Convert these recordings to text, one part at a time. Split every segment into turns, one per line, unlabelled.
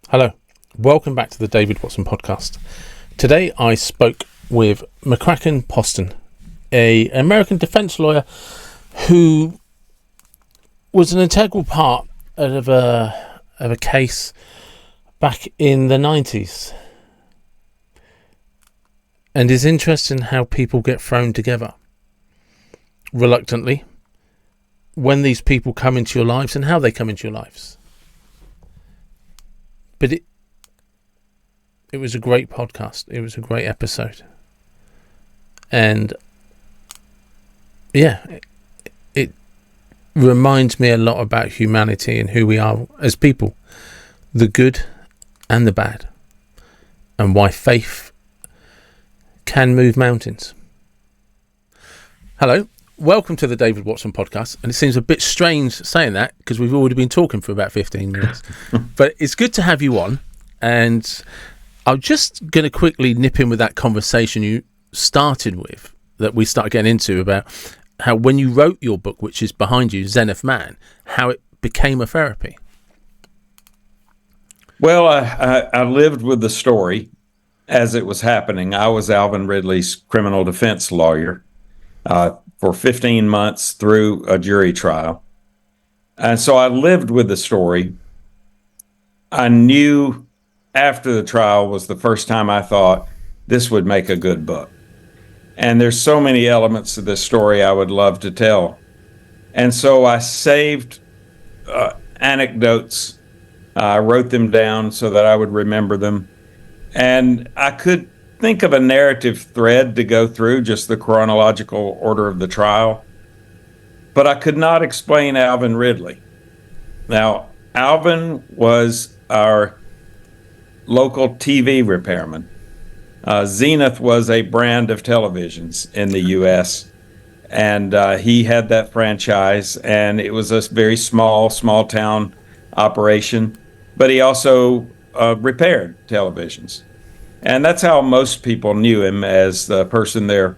Hello, welcome back to the David Watson podcast. Today I spoke with McCracken Poston, an American defense lawyer who was an integral part of a case back in the 90s, and is interested in how people get thrown together reluctantly when these people come into your lives and how they come into your lives. But it was a great podcast. It was a great episode. And yeah, it reminds me a lot about humanity and who we are as people, the good and the bad, and why faith can move mountains. Hello, welcome to the David Watson podcast. And it seems a bit strange saying that because we've already been talking for about 15 minutes. But it's good to have you on. And I'm just going to quickly nip in with that conversation you started with, that we started getting into, about how when you wrote your book, which is behind you, Zenith Man, how it became a therapy.
Well, I lived with the story as it was happening. I was Alvin Ridley's criminal defense lawyer for 15 months through a jury trial. And so I lived with the story. I knew after the trial was the first time I thought this would make a good book. And there's so many elements of this story I would love to tell. And so I saved anecdotes. I wrote them down so that I would remember them. And I could think of a narrative thread to go through, just the chronological order of the trial. But I could not explain Alvin Ridley. Now, Alvin was our local TV repairman. Zenith was a brand of televisions in the U.S., and he had that franchise, and it was a very small town operation, but he also repaired televisions. And that's how most people knew him, as the person their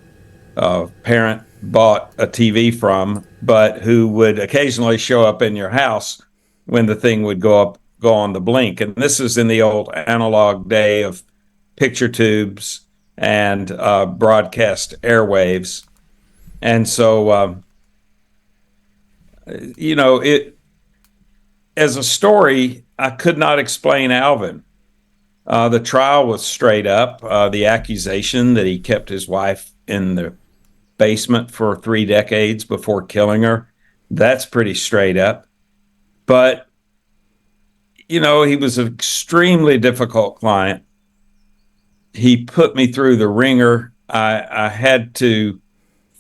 parent bought a TV from, but who would occasionally show up in your house when the thing would go on the blink. And this is in the old analog day of picture tubes and broadcast airwaves. And so, it as a story, I could not explain Alvin. The trial was straight up. The accusation that he kept his wife in the basement for 3 decades before killing her, that's pretty straight up. But, he was an extremely difficult client. He put me through the ringer. I had to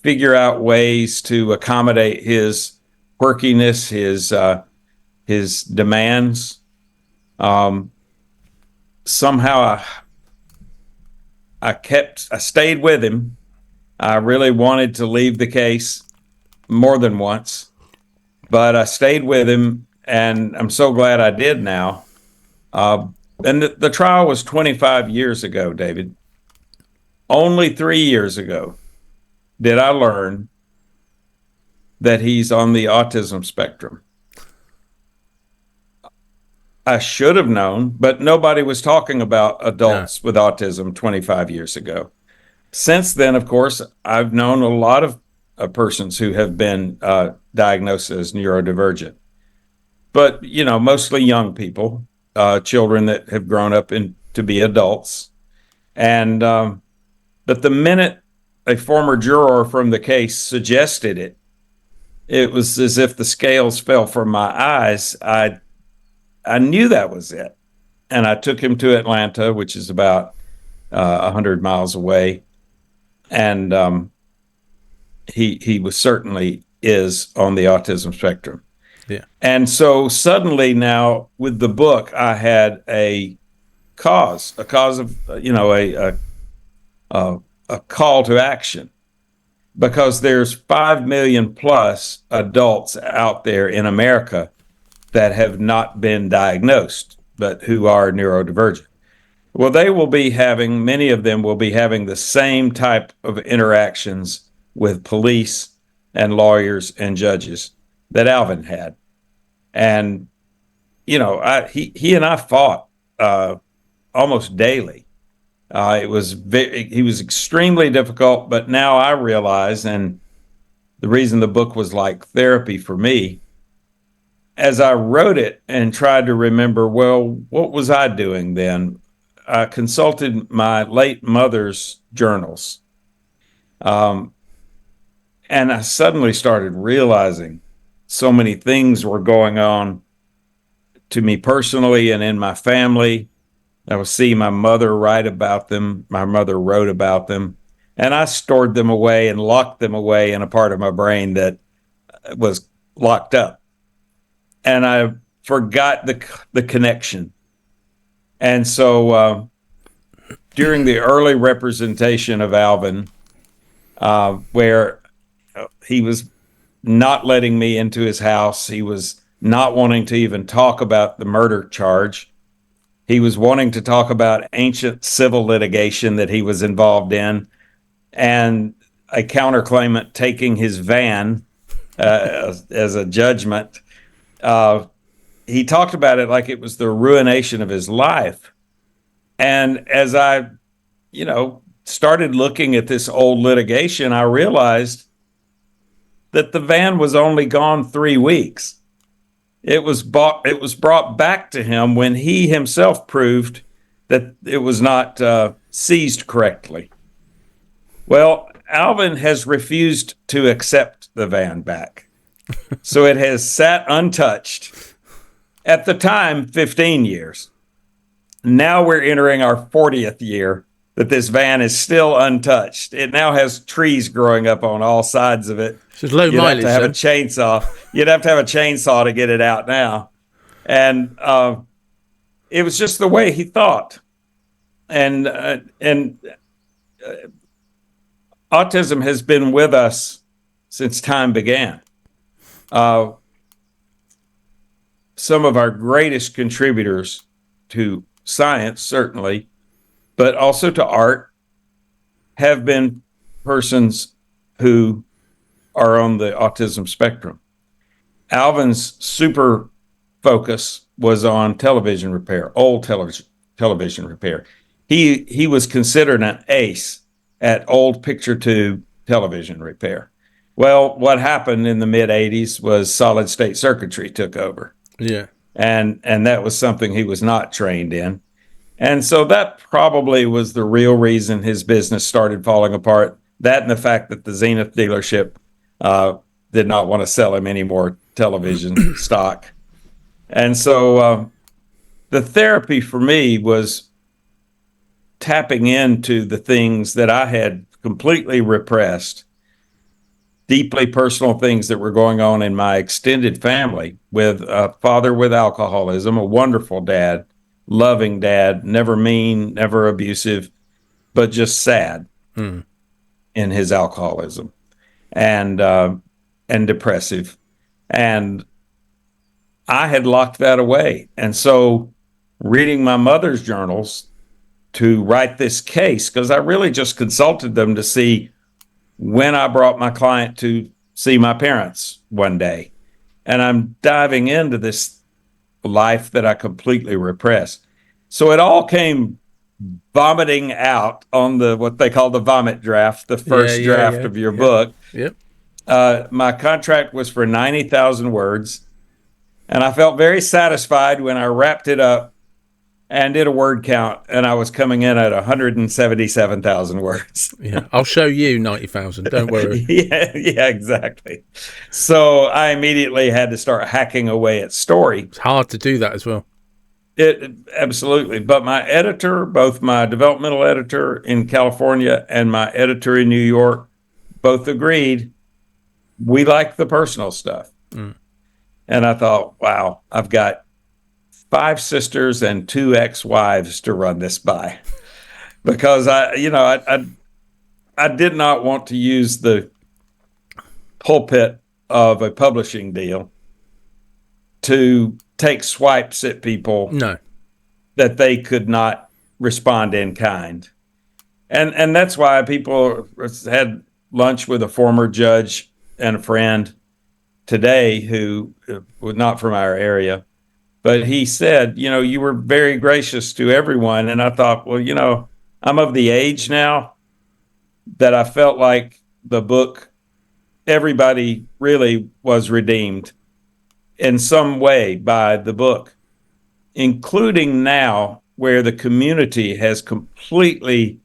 figure out ways to accommodate his quirkiness, his demands. Somehow I stayed with him. I really wanted to leave the case more than once, but I stayed with him, and I'm so glad I did now. And the trial was 25 years ago, David. Only 3 years ago did I learn that he's on the autism spectrum. I should have known, but nobody was talking about adults with autism 25 years ago. Since then, of course, I've known a lot of persons who have been diagnosed as neurodivergent, but, mostly young people, children that have grown up to be adults. And but the minute a former juror from the case suggested it, it was as if the scales fell from my eyes. I knew that was it. And I took him to Atlanta, which is about 100 miles away. And he was certainly is on the autism spectrum.
Yeah.
And so suddenly now with the book, I had a cause of, a call to action, because there's 5 million plus adults out there in America that have not been diagnosed, but who are neurodivergent. Well, many of them will be having the same type of interactions with police and lawyers and judges that Alvin had. And, he and I fought almost daily. He was extremely difficult, but now I realize, and the reason the book was like therapy for me, as I wrote it and tried to remember, well, what was I doing then? I consulted my late mother's journals. And I suddenly started realizing so many things were going on to me personally and in my family. I would see my mother write about them. My mother wrote about them. And I stored them away and locked them away in a part of my brain that was locked up. And I forgot the connection. And so during the early representation of Alvin, where he was not letting me into his house, he was not wanting to even talk about the murder charge. He was wanting to talk about ancient civil litigation that he was involved in, and a counterclaimant taking his van as a judgment. He talked about it like it was the ruination of his life. And as I, started looking at this old litigation, I realized that the van was only gone 3 weeks. It was brought back to him when he himself proved that it was not seized correctly. Well, Alvin has refused to accept the van back. So it has sat untouched. At the time, 15 years. Now we're entering our 40th year that this van is still untouched. It now has trees growing up on all sides of it.
So it's low mileage.
You'd have to have a chainsaw. You'd have to have a chainsaw to get it out now. And it was just the way he thought. And autism has been with us since time began. Some of our greatest contributors to science, certainly, but also to art, have been persons who are on the autism spectrum. Alvin's super focus was on television repair, old television repair. He was considered an ace at old picture tube television repair. Well, what happened in the mid 80s was solid state circuitry took over.
Yeah.
And that was something he was not trained in. And so that probably was the real reason his business started falling apart. That and the fact that the Zenith dealership did not want to sell him any more television stock. And so the therapy for me was tapping into the things that I had completely repressed, deeply personal things that were going on in my extended family, with a father with alcoholism, a wonderful dad, loving dad, never mean, never abusive, but just sad in his alcoholism and depressive. And I had locked that away. And so reading my mother's journals to write this case, because I really just consulted them to see when I brought my client to see my parents one day. And I'm diving into this life that I completely repressed. So it all came vomiting out on the what they call the vomit draft, the first draft of your book.
Yep.
My contract was for 90,000 words, and I felt very satisfied when I wrapped it up and did a word count, and I was coming in at 177,000 words.
Yeah, I'll show you 90,000. Don't worry.
yeah, exactly. So I immediately had to start hacking away at story.
It's hard to do that as well.
Absolutely. But my editor, both my developmental editor in California and my editor in New York, both agreed we like the personal stuff. And I thought, wow, I've got 5 sisters and 2 ex-wives to run this by, because I did not want to use the pulpit of a publishing deal to take swipes at people that they could not respond in kind. And that's why people had lunch with a former judge and a friend today who was not from our area, But he said, you were very gracious to everyone. And I thought, well, I'm of the age now that I felt like the book, everybody really was redeemed in some way by the book, including now where the community has completely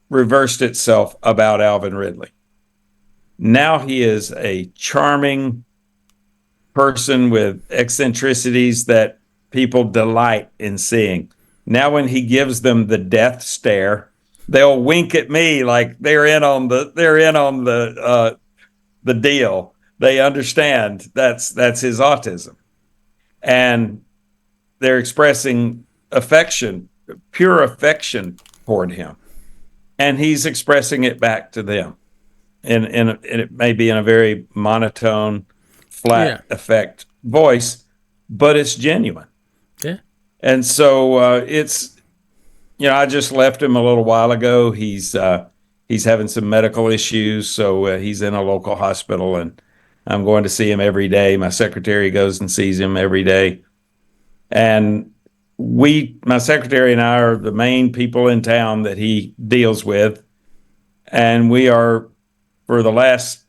reversed itself about Alvin Ridley. Now he is a charming person with eccentricities that people delight in seeing. Now, when he gives them the death stare, they'll wink at me like they're in on the deal. They understand that's his autism, and they're expressing affection, pure affection toward him, and he's expressing it back to them. And it may be in a very monotone, flat effect voice, but it's genuine.
Yeah.
And so it's, I just left him a little while ago. He's having some medical issues, so he's in a local hospital, and I'm going to see him every day. My secretary goes and sees him every day. And my secretary and I are the main people in town that he deals with. And we are, for the last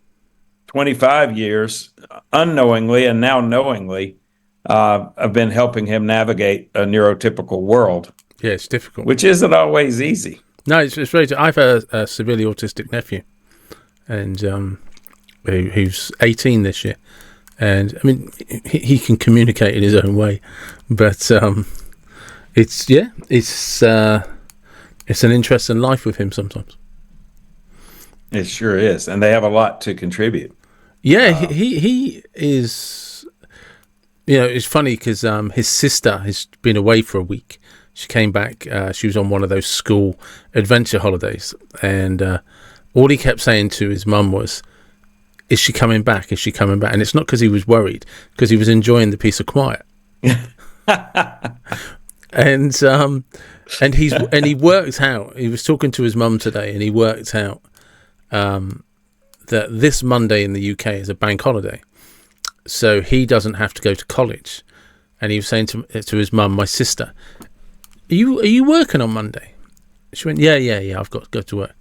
25 years, unknowingly and now knowingly, I've been helping him navigate a neurotypical world.
Yeah, it's difficult.
Which isn't always easy.
No, it's very. I've a severely autistic nephew, and who's 18 this year, and I mean he can communicate in his own way, but it's an interesting life with him sometimes.
It sure is, and they have a lot to contribute.
Yeah, he is. It's funny because his sister has been away for a week. She came back. She was on one of those school adventure holidays, and all he kept saying to his mum was, "Is she coming back? Is she coming back?" And it's not because he was worried, because he was enjoying the peace of quiet. and he worked out. He was talking to his mum today, and he worked out that this Monday in the UK is a bank holiday, so he doesn't have to go to college. And he was saying to his mum, my sister, Are you working on Monday? She went, yeah, I've got to go to work.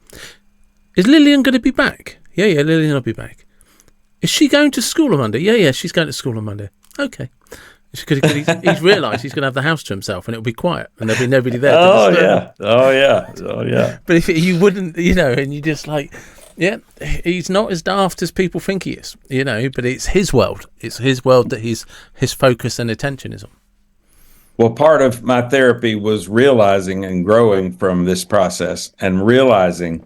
Is Lillian going to be back? Yeah, Lillian will be back. Is she going to school on Monday? Yeah, she's going to school on Monday. Okay. He's realised he's going to have the house to himself, and it'll be quiet, and there'll be nobody there to disturb him.
Oh yeah.
But if you wouldn't, and you just like, yeah, he's not as daft as people think he is, but it's his world. It's his world that his focus and attention is on.
Well, part of my therapy was realizing and growing from this process and realizing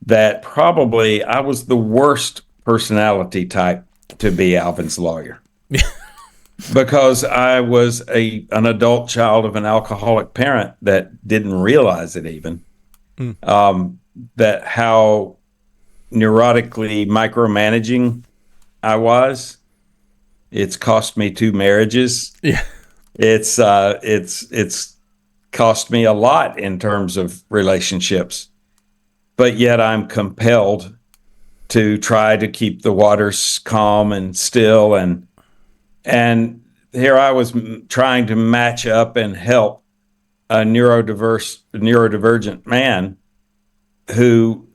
that probably I was the worst personality type to be Alvin's lawyer. Because I was an adult child of an alcoholic parent that didn't realize it even. That how neurotically micromanaging I was. It's cost me 2 marriages.
Yeah.
It's cost me a lot in terms of relationships, but yet I'm compelled to try to keep the waters calm and still. And here I was trying to match up and help a neurodivergent man who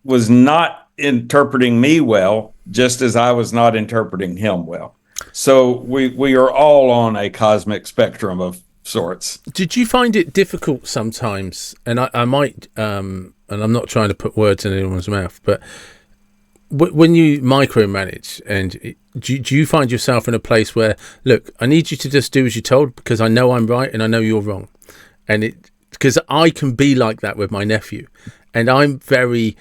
was not interpreting me well, just as I was not interpreting him well. So we are all on a cosmic spectrum of sorts.
Did you find it difficult sometimes? And I might, and I'm not trying to put words in anyone's mouth, but when you micromanage, and do you find yourself in a place where, look, I need you to just do as you're told because I know I'm right and I know you're wrong, and because I can be like that with my nephew, and I'm very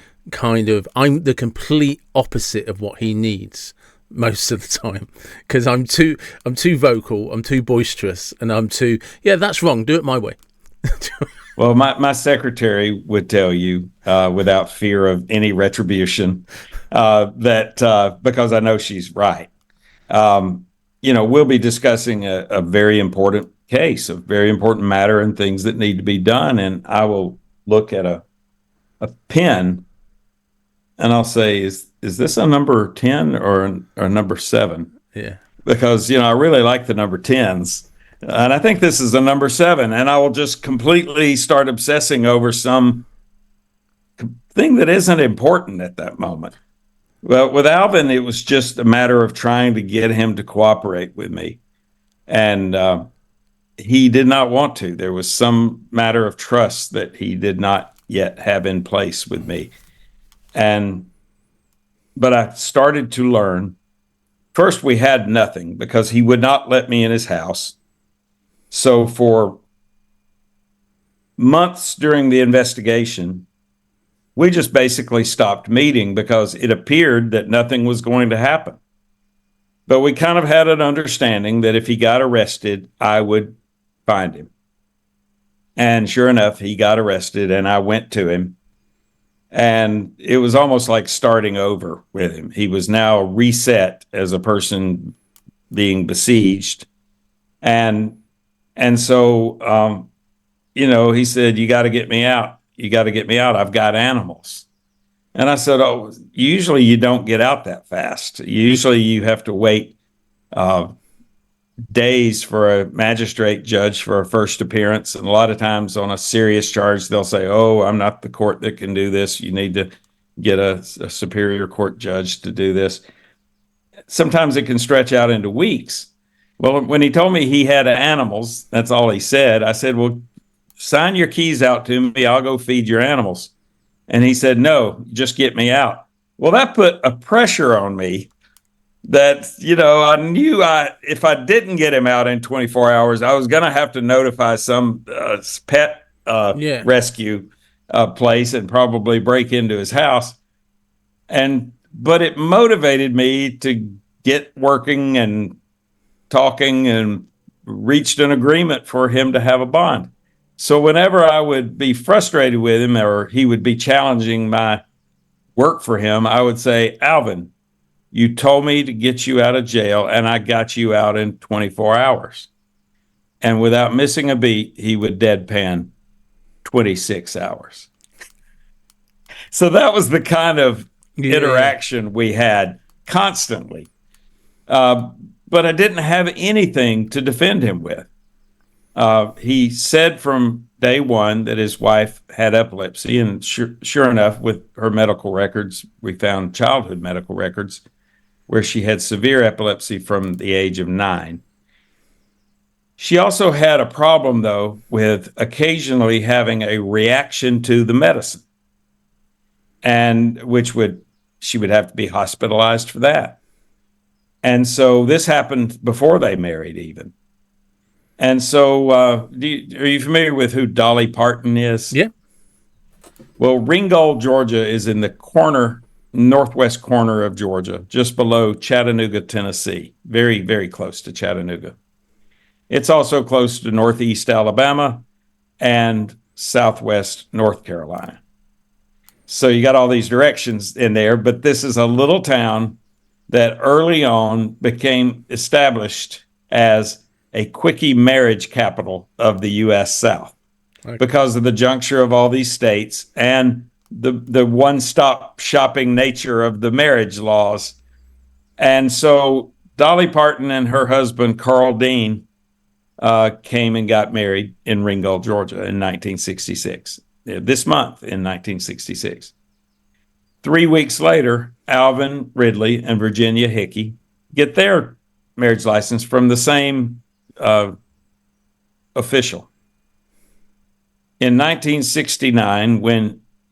I'm the complete opposite of what he needs most of the time, because I'm too vocal, I'm too boisterous, and I'm too, that's wrong, do it my way.
Well, my secretary would tell you, without fear of any retribution, that because I know she's right, we'll be discussing a very important case, a very important matter, and things that need to be done, and I will look at a pen, and I'll say, is this a number 10 or a number 7?
Yeah.
because, I really like the number 10s. And I think this is the number 7. And I will just completely start obsessing over some thing that isn't important at that moment. Well, with Alvin, it was just a matter of trying to get him to cooperate with me. And he did not want to. There was some matter of trust that he did not yet have in place with me. But I started to learn. First, we had nothing because he would not let me in his house. So for months during the investigation, we just basically stopped meeting because it appeared that nothing was going to happen. But we kind of had an understanding that if he got arrested, I would find him. And sure enough, he got arrested and I went to him. And it was almost like starting over with him. He was now reset as a person being besieged. And so, he said, you got to get me out. You got to get me out. I've got animals. And I said, oh, usually you don't get out that fast. Usually you have to wait days for a magistrate judge for a first appearance. And a lot of times on a serious charge, they'll say, oh, I'm not the court that can do this. You need to get a superior court judge to do this. Sometimes it can stretch out into weeks. Well, when he told me he had animals, that's all he said. I said, well, sign your keys out to me. I'll go feed your animals. And he said, no, just get me out. Well, that put a pressure on me that, I knew if I didn't get him out in 24 hours, I was going to have to notify some pet rescue place and probably break into his house. But it motivated me to get working and talking and reached an agreement for him to have a bond. So whenever I would be frustrated with him or he would be challenging my work for him, I would say, Alvin, you told me to get you out of jail and I got you out in 24 hours. And without missing a beat, he would deadpan 26 hours. So that was the kind of interaction we had constantly. But I didn't have anything to defend him with. He said from day one that his wife had epilepsy, and sure enough, with her medical records, we found childhood medical records where she had severe epilepsy from the age of 9. She also had a problem, though, with occasionally having a reaction to the medicine, and she would have to be hospitalized for that. And so this happened before they married even. And so are you familiar with who Dolly Parton is?
Yeah.
Well, Ringgold, Georgia is in the northwest corner of Georgia, just below Chattanooga, Tennessee, very, very close to Chattanooga. It's also close to northeast Alabama and southwest North Carolina. So you got all these directions in there, but this is a little town that early on became established as a quickie marriage capital of the U.S. South because of the juncture of all these states and the one-stop shopping nature of the marriage laws. And so Dolly Parton and her husband, Carl Dean, came and got married in Ringgold, Georgia in 1966, this month in 1966. 3 weeks later, Alvin Ridley and Virginia Hickey get their marriage license from the same official. In 1969,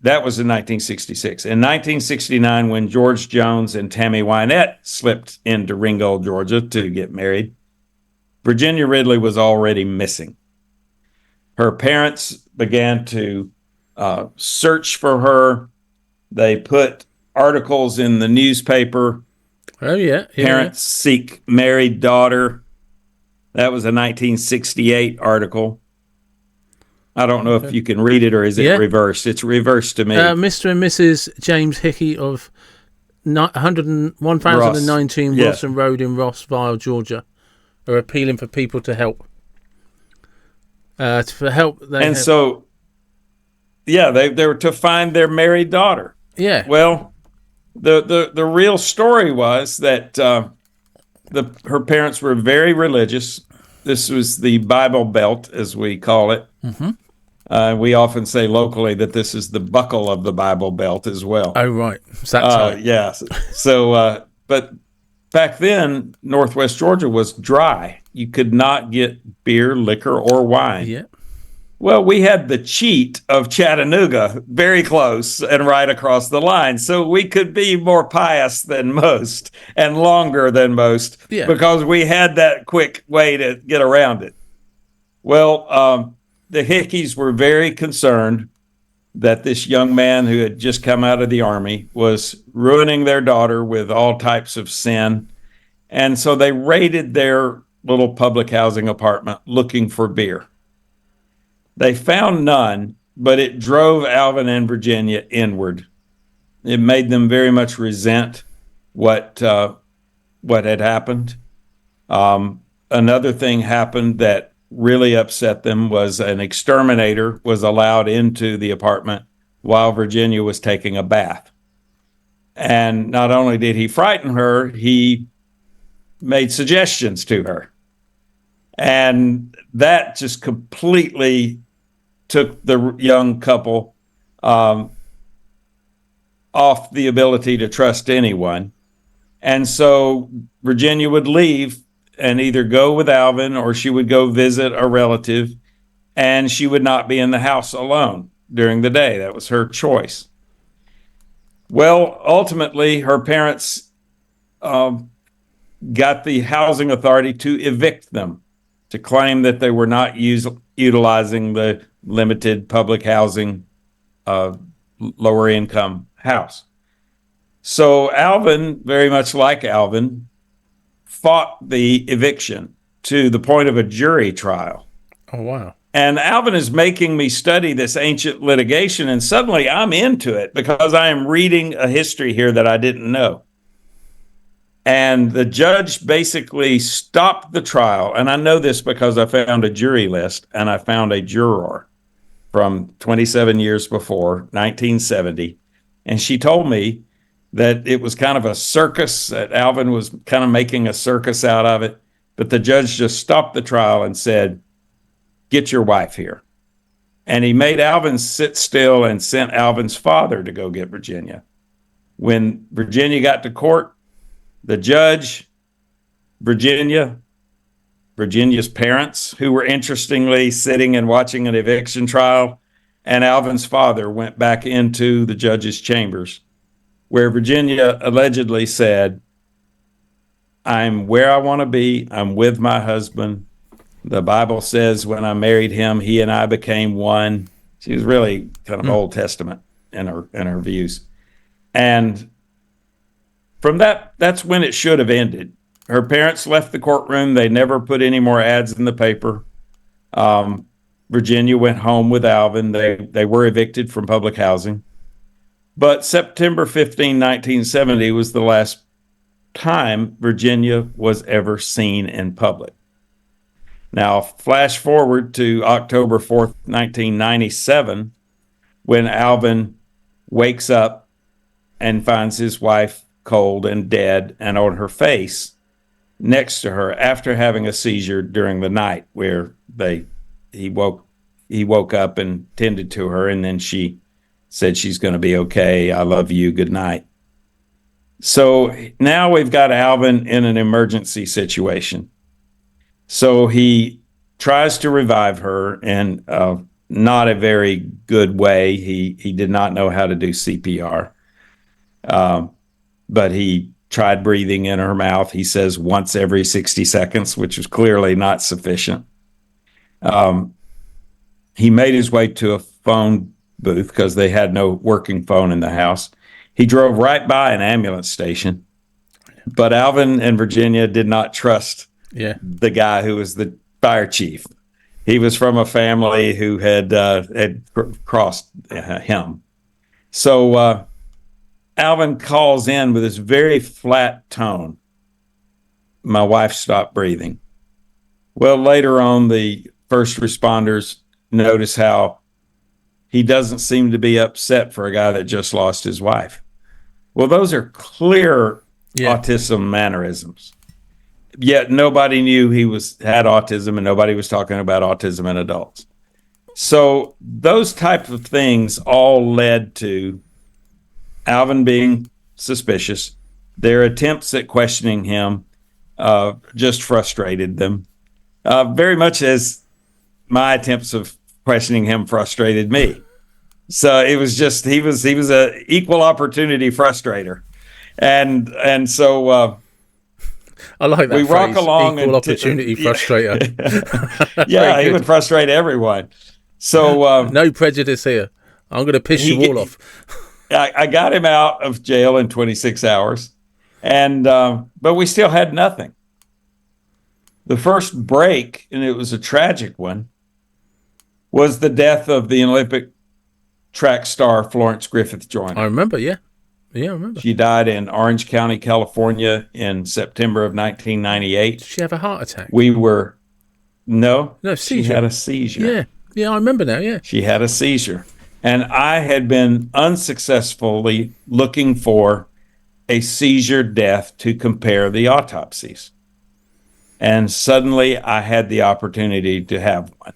that was in 1966. In 1969, when George Jones and Tammy Wynette slipped into Ringgold, Georgia to get married, Virginia Ridley was already missing. Her parents began to search for her. They put articles in the newspaper.
Oh, yeah.
Parents seek married daughter. That was a 1968 article. I don't know if you can read it or is it reversed? It's reversed to me.
Mr. and Mrs. James Hickey of 1019 Wilson Road in Rossville, Georgia, are appealing for people to help.
So, they were to find their married daughter.
Yeah.
Well, the real story was that her parents were very religious. This was the Bible Belt, as we call it. We often say locally that this is the buckle of the Bible Belt as well.
Oh, right. So that's right.
Yeah. So, but back then, Northwest Georgia was dry. You could not get beer, liquor, or wine.
Yeah.
Well, we had the cheat of Chattanooga very close and right across the line. So we could be more pious than most and longer than most because we had that quick way to get around it. Well, the Hickeys were very concerned that this young man who had just come out of the Army was ruining their daughter with all types of sin. And so they raided their little public housing apartment looking for beer. They found none, but it drove Alvin and Virginia inward. It made them very much resent what had happened. Another thing happened that really upset them was an exterminator was allowed into the apartment while Virginia was taking a bath. And not only did he frighten her, he made suggestions to her. And that just completely took the young couple off the ability to trust anyone. And so Virginia would leave and either go with Alvin or she would go visit a relative, and she would not be in the house alone during the day. That was her choice. Well, ultimately, her parents got the housing authority to evict them, to claim that they were not utilizing the limited public housing lower income house. So Alvin, very much like Alvin, fought the eviction to the point of a jury trial.
Oh, wow.
And Alvin is making me study this ancient litigation, and suddenly I'm into it because I am reading a history here that I didn't know. And the judge basically stopped the trial. And I know this because I found a jury list and I found a juror from 27 years before, 1970. And she told me that it was kind of a circus, that Alvin was kind of making a circus out of it. But the judge just stopped the trial and said, "Get your wife here." And he made Alvin sit still and sent Alvin's father to go get Virginia. When Virginia got to court, the judge, Virginia's parents, who were interestingly sitting and watching an eviction trial, and Alvin's father went back into the judge's chambers, where Virginia allegedly said, "I'm where I want to be. I'm with my husband. The Bible says when I married him, he and I became one." She was really kind of Old Testament in her views. And from that's when it should have ended. Her parents left the courtroom. They never put any more ads in the paper. Virginia went home with Alvin. They were evicted from public housing. But September 15, 1970 was the last time Virginia was ever seen in public. Now, flash forward to October 4th, 1997, when Alvin wakes up and finds his wife cold and dead and on her face next to her after having a seizure during the night, where he woke up and tended to her, and then she said she's going to be okay. I love you. Good night. So now we've got Alvin in an emergency situation. So he tries to revive her in not a very good way. He did not know how to do CPR. But he tried breathing in her mouth, he says, once every 60 seconds, which was clearly not sufficient. He made his way to a phone booth because they had no working phone in the house. He drove right by an ambulance station. But Alvin and Virginia did not trust the guy who was the fire chief. He was from a family who had crossed him. So Alvin calls in with this very flat tone. "My wife stopped breathing." Well, later on, the first responders notice how he doesn't seem to be upset for a guy that just lost his wife. Well, those are clear autism mannerisms. yet nobody knew he had autism, and nobody was talking about autism in adults. So those types of things all led to Alvin being suspicious. Their attempts at questioning him just frustrated them, very much as my attempts of questioning him frustrated me. So it was just he was a equal opportunity frustrator, and so
I like that
we
phrase,
rock along.
equal opportunity frustrator.
Yeah, he would frustrate everyone. So
no prejudice here. I'm going to piss you all off.
I got him out of jail in 26 hours, and but we still had nothing. The first break, and it was a tragic one, was the death of the Olympic track star Florence Griffith Joyner.
I remember, yeah. Yeah, I remember.
She died in Orange County, California in September of 1998.
Did she have a heart attack?
No,
seizure.
She had a seizure.
Yeah, I remember now, yeah.
She had a seizure. And I had been unsuccessfully looking for a seizure death to compare the autopsies. And suddenly I had the opportunity to have one.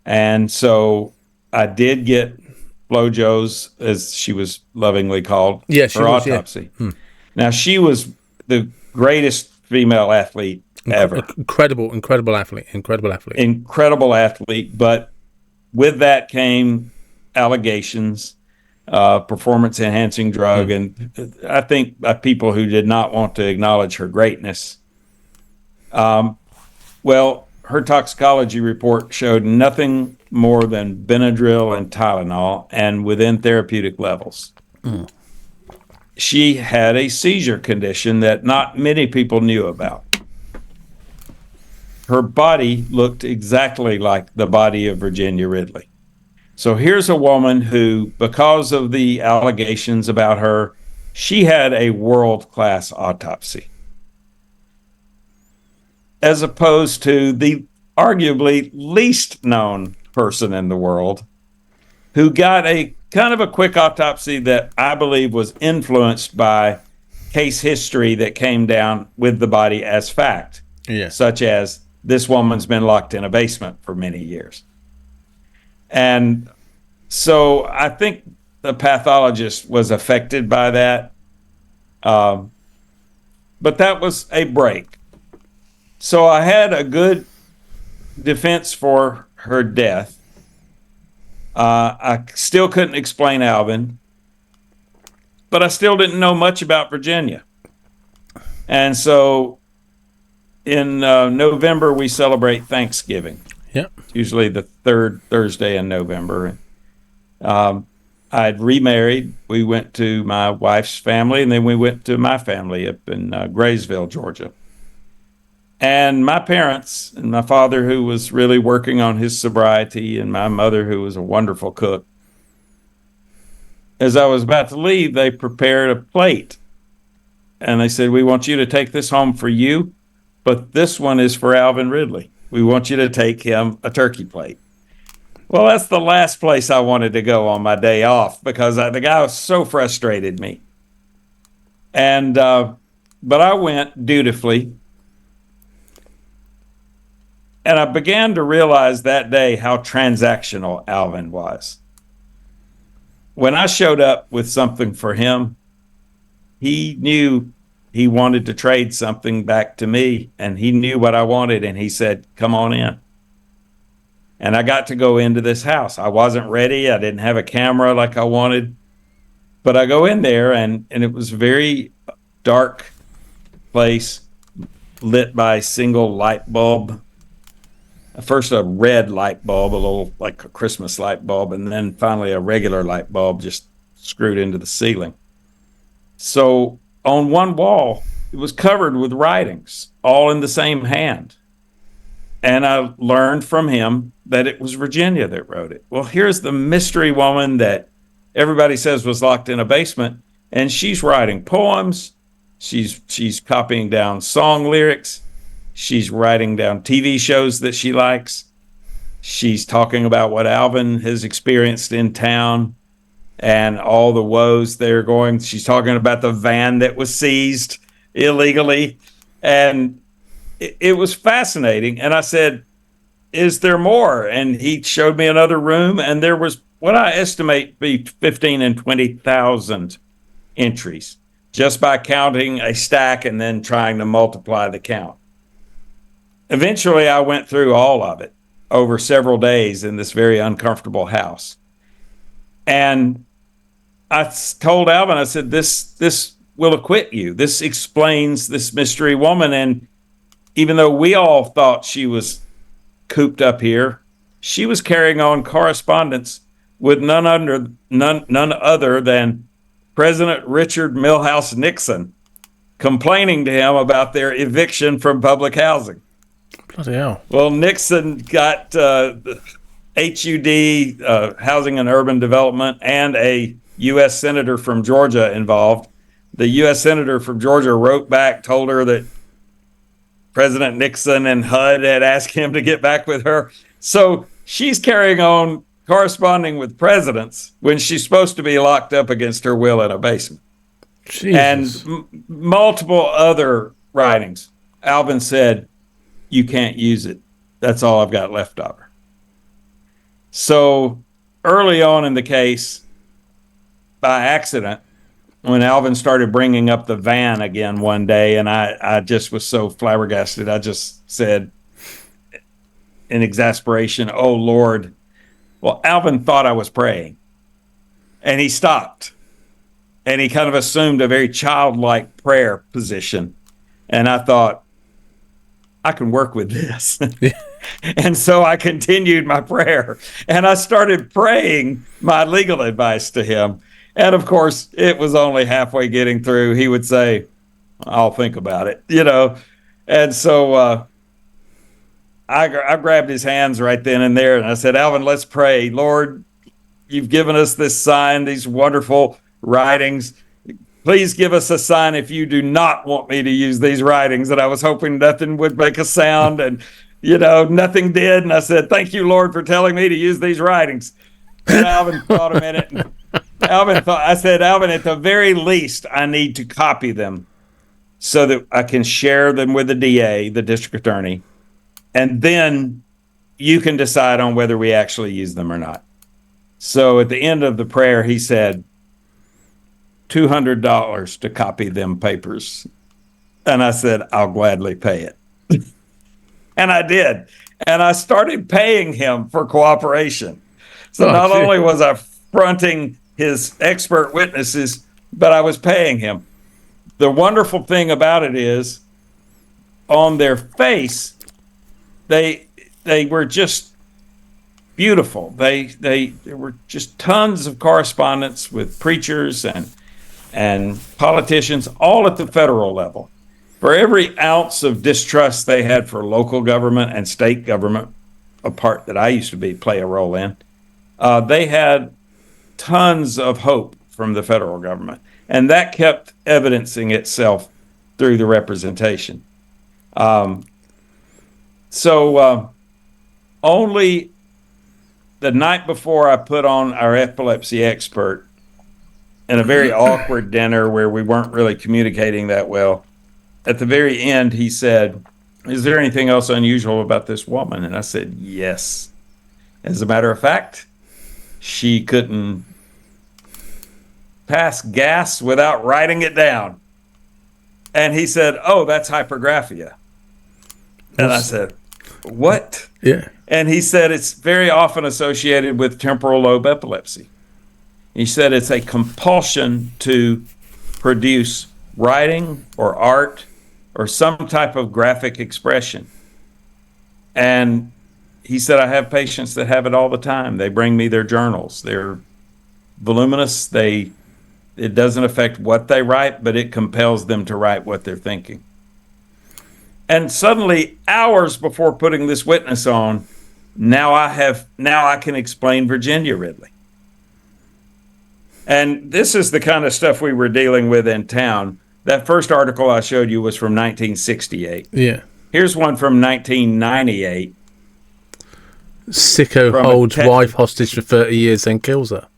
And so I did get Flojo's, as she was lovingly called, her autopsy. Yeah. Now, she was the greatest female athlete ever.
Incredible athlete.
Incredible athlete. But with that came allegations, performance-enhancing drug, and I think by people who did not want to acknowledge her greatness. Well, her toxicology report showed nothing more than Benadryl and Tylenol, and within therapeutic levels. She had a seizure condition that not many people knew about. Her body looked exactly like the body of Virginia Ridley. So here's a woman who, because of the allegations about her, she had a world-class autopsy, as opposed to the arguably least known person in the world who got a kind of a quick autopsy that I believe was influenced by case history that came down with the body as fact, such as this woman's been locked in a basement for many years. And so I think the pathologist was affected by that. But that was a break. So I had a good defense for her death. I still couldn't explain Alvin, but I still didn't know much about Virginia. And so in November, we celebrate Thanksgiving.
Yep.
It's usually the third Thursday in November. I'd remarried. We went to my wife's family, and then we went to my family up in Graysville, Georgia. And my parents, and my father, who was really working on his sobriety, and my mother, who was a wonderful cook, as I was about to leave, they prepared a plate. And they said, "We want you to take this home for you, but this one is for Alvin Ridley. We want you to take him a turkey plate." Well, that's the last place I wanted to go on my day off, because the guy so frustrated me. And but I went dutifully. And I began to realize that day how transactional Alvin was. When I showed up with something for him, he knew he wanted to trade something back to me, and he knew what I wanted, and he said, "Come on in." And I got to go into this house. I wasn't ready. I didn't have a camera like I wanted. But I go in there, and it was a very dark place, lit by a single light bulb. First a red light bulb, a little like a Christmas light bulb, and then finally a regular light bulb just screwed into the ceiling. So on one wall, it was covered with writings, all in the same hand. And I learned from him that it was Virginia that wrote it. Well, here's the mystery woman that everybody says was locked in a basement, and she's writing poems. She's copying down song lyrics. She's writing down TV shows that she likes. She's talking about what Alvin has experienced in town and all the woes they're going. She's talking about the van that was seized illegally. And it was fascinating. And I said, is there more? And he showed me another room, and there was what I estimate be 15 and 20,000 entries just by counting a stack and then trying to multiply the count. Eventually, I went through all of it over several days in this very uncomfortable house. And I told Alvin, I said, this will acquit you. This explains this mystery woman. And even though we all thought she was cooped up here, she was carrying on correspondence with none other than President Richard Milhouse Nixon, complaining to him about their eviction from public housing.
Bloody hell.
Well, Nixon got the HUD, Housing and Urban Development, and a U.S. Senator from Georgia involved. The U.S. Senator from Georgia wrote back, told her that President Nixon and HUD had asked him to get back with her. So she's carrying on corresponding with presidents when she's supposed to be locked up against her will in a basement.
Jesus.
And multiple other writings. Alvin said, you can't use it. That's all I've got left of her. So early on in the case, by accident, when Alvin started bringing up the van again one day, and I just was so flabbergasted, I just said in exasperation, oh, Lord. Well, Alvin thought I was praying, and he stopped, and he kind of assumed a very childlike prayer position. And I thought, I can work with this. And so I continued my prayer, and I started praying my legal advice to him. And of course, it was only halfway getting through. He would say, I'll think about it, And so I grabbed his hands right then and there, and I said, Alvin, let's pray. Lord, you've given us this sign, these wonderful writings. Please give us a sign if you do not want me to use these writings. And I was hoping nothing would make a sound, and, nothing did. And I said, thank you, Lord, for telling me to use these writings. And Alvin thought a minute. And I said, Alvin, at the very least, I need to copy them so that I can share them with the DA, the district attorney. And then you can decide on whether we actually use them or not. So at the end of the prayer, he said, $200 to copy them papers. And I said, I'll gladly pay it. And I did. And I started paying him for cooperation. So not only was I fronting his expert witnesses, but I was paying him. The wonderful thing about it is, on their face, they were just beautiful. There were just tons of correspondence with preachers and politicians, all at the federal level. For every ounce of distrust they had for local government and state government, a part that I used to play a role in, they had tons of hope from the federal government. And that kept evidencing itself through the representation. So only the night before I put on our epilepsy expert in a very awkward dinner where we weren't really communicating that well, at the very end, he said, is there anything else unusual about this woman? And I said, yes. As a matter of fact, she couldn't pass gas without writing it down. And he said, oh, that's hypergraphia. And I said, what?
Yeah.
And he said it's very often associated with temporal lobe epilepsy. He said it's a compulsion to produce writing or art or some type of graphic expression. And he said, I have patients that have it all the time. They bring me their journals. They're voluminous. It doesn't affect what they write, but it compels them to write what they're thinking. And suddenly, hours before putting this witness on, now I can explain Virginia Ridley. And this is the kind of stuff we were dealing with in town. That first article I showed you was from 1968.
Yeah.
Here's one from 1998.
Sicko holds wife hostage for 30 years, then kills her.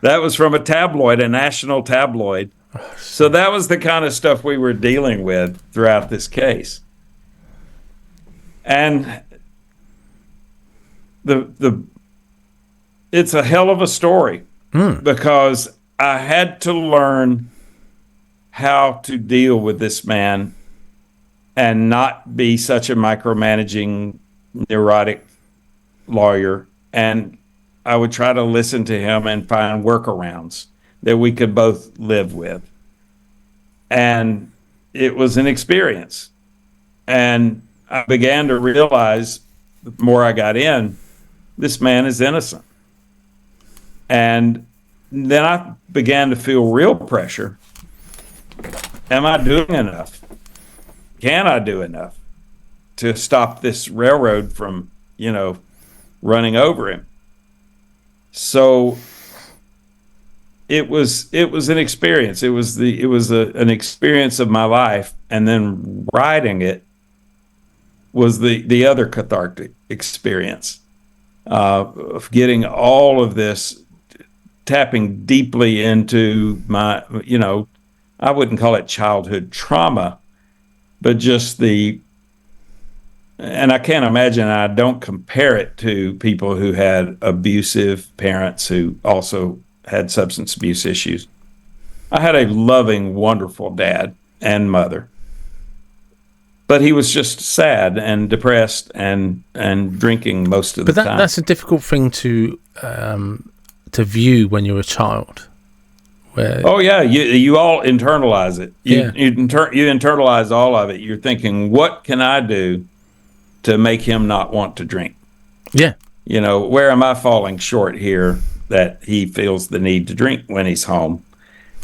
That was from a tabloid, a national tabloid. So that was the kind of stuff we were dealing with throughout this case. And it's a hell of a story because I had to learn how to deal with this man and not be such a micromanaging, neurotic lawyer. And I would try to listen to him and find workarounds that we could both live with. And it was an experience. And I began to realize the more I got in, this man is innocent. And then I began to feel real pressure. Am I doing enough? Can I do enough to stop this railroad from, running over him? So it was an experience. It was an experience of my life, and then writing it was the other cathartic experience of getting all of this, tapping deeply into my, I wouldn't call it childhood trauma, but just and I can't imagine, I don't compare it to people who had abusive parents who also had substance abuse issues. I had a loving, wonderful dad and mother, but he was just sad and depressed and drinking most of the time. But
that's a difficult thing to view when you're a child.
Oh yeah, you all internalize it. You internalize all of it. You're thinking, what can I do to make him not want to drink?
Yeah.
Where am I falling short here that he feels the need to drink when he's home,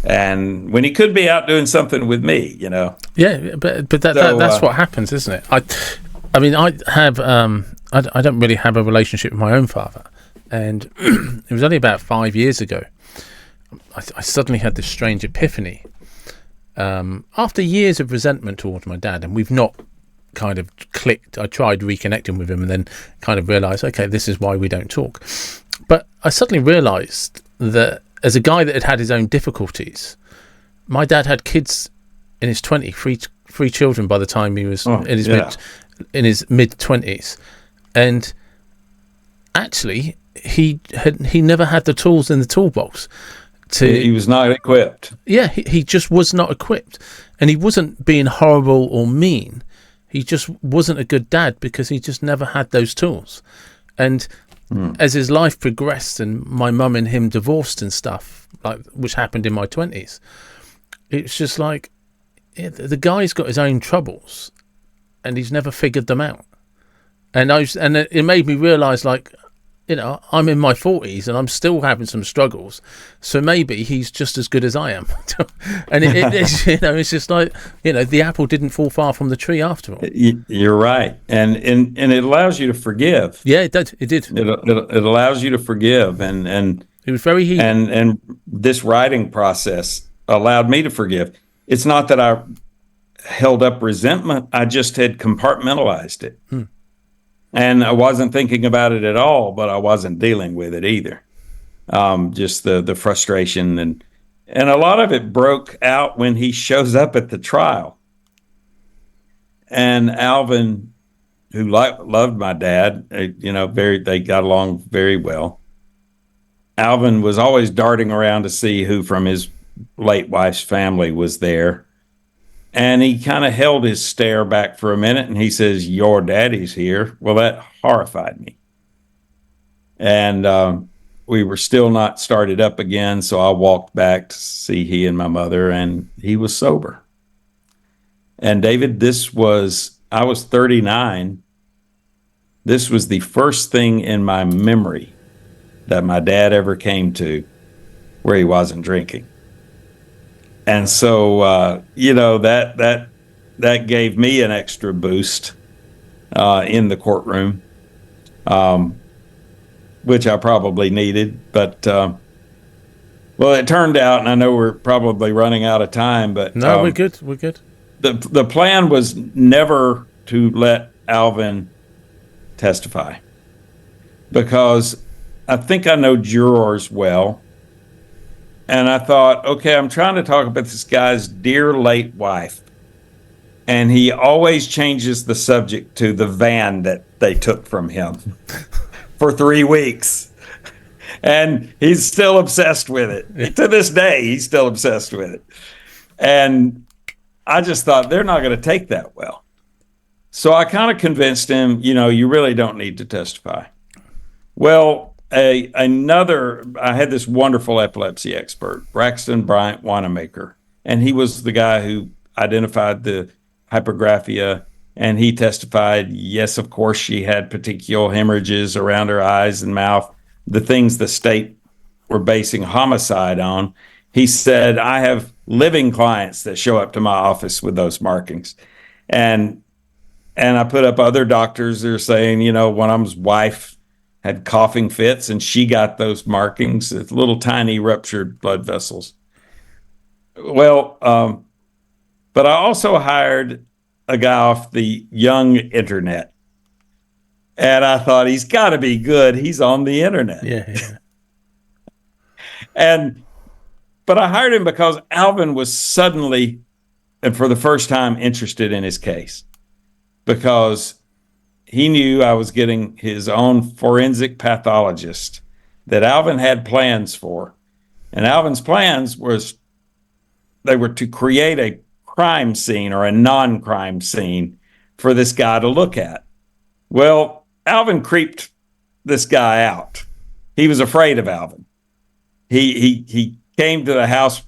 and when he could be out doing something with me?
Yeah, but that's what happens, isn't it? I mean, I have I don't really have a relationship with my own father, and it was only about 5 years ago I suddenly had this strange epiphany after years of resentment towards my dad, and we've not kind of clicked. I tried reconnecting with him and then kind of realised, okay, this is why we don't talk. But I suddenly realised that as a guy that had had his own difficulties, my dad had kids in his 20s, three children by the time he was in his mid-20s, and actually he never had the tools in the toolbox.
He was not equipped.
Yeah, he just was not equipped. And he wasn't being horrible or mean. He just wasn't a good dad because he just never had those tools. And as his life progressed and my mum and him divorced and stuff, which happened in my 20s, it's just like, the guy's got his own troubles and he's never figured them out. And it made me realise, I'm in my 40s and I'm still having some struggles, so maybe he's just as good as I am. And it's just like, the apple didn't fall far from the tree after all.
You're right, and it allows you to forgive.
Yeah, it did.
It allows you to forgive, and
it was very heated.
And this writing process allowed me to forgive. It's not that I held up resentment; I just had compartmentalized it. And I wasn't thinking about it at all, but I wasn't dealing with it either. Just the frustration, and a lot of it broke out when he shows up at the trial. And Alvin, who loved my dad, they got along very well. Alvin was always darting around to see who from his late wife's family was there. And he kind of held his stare back for a minute, and he says, "Your daddy's here." Well, that horrified me. And we were still not started up again, so I walked back to see he and my mother, and he was sober. And David, I was 39. This was the first thing in my memory that my dad ever came to where he wasn't drinking. And so, that gave me an extra boost in the courtroom, which I probably needed. But, it turned out, and I know we're probably running out of time, but...
No, we're good. We're good.
The plan was never to let Alvin testify, because I think I know jurors well. And I thought, okay, I'm trying to talk about this guy's dear late wife. And he always changes the subject to the van that they took from him for 3 weeks. And he's still obsessed with it. To this day, he's still obsessed with it. And I just thought they're not going to take that well. So I kind of convinced him, you really don't need to testify. Well, I had this wonderful epilepsy expert, Braxton Bryant Wanamaker, and he was the guy who identified the hypergraphia, and he testified, yes, of course, she had petechial hemorrhages around her eyes and mouth, the things the state were basing homicide on. He said, I have living clients that show up to my office with those markings. And I put up other doctors that are saying, one of them's wife had coughing fits and she got those markings, little tiny ruptured blood vessels. Well, but I also hired a guy off the young internet. And I thought, he's got to be good. He's on the internet.
Yeah.
But I hired him because Alvin was suddenly, and for the first time, interested in his case. Because he knew I was getting his own forensic pathologist that Alvin had plans for. And Alvin's plans they were to create a crime scene or a non-crime scene for this guy to look at. Well, Alvin creeped this guy out. He was afraid of Alvin. He came to the house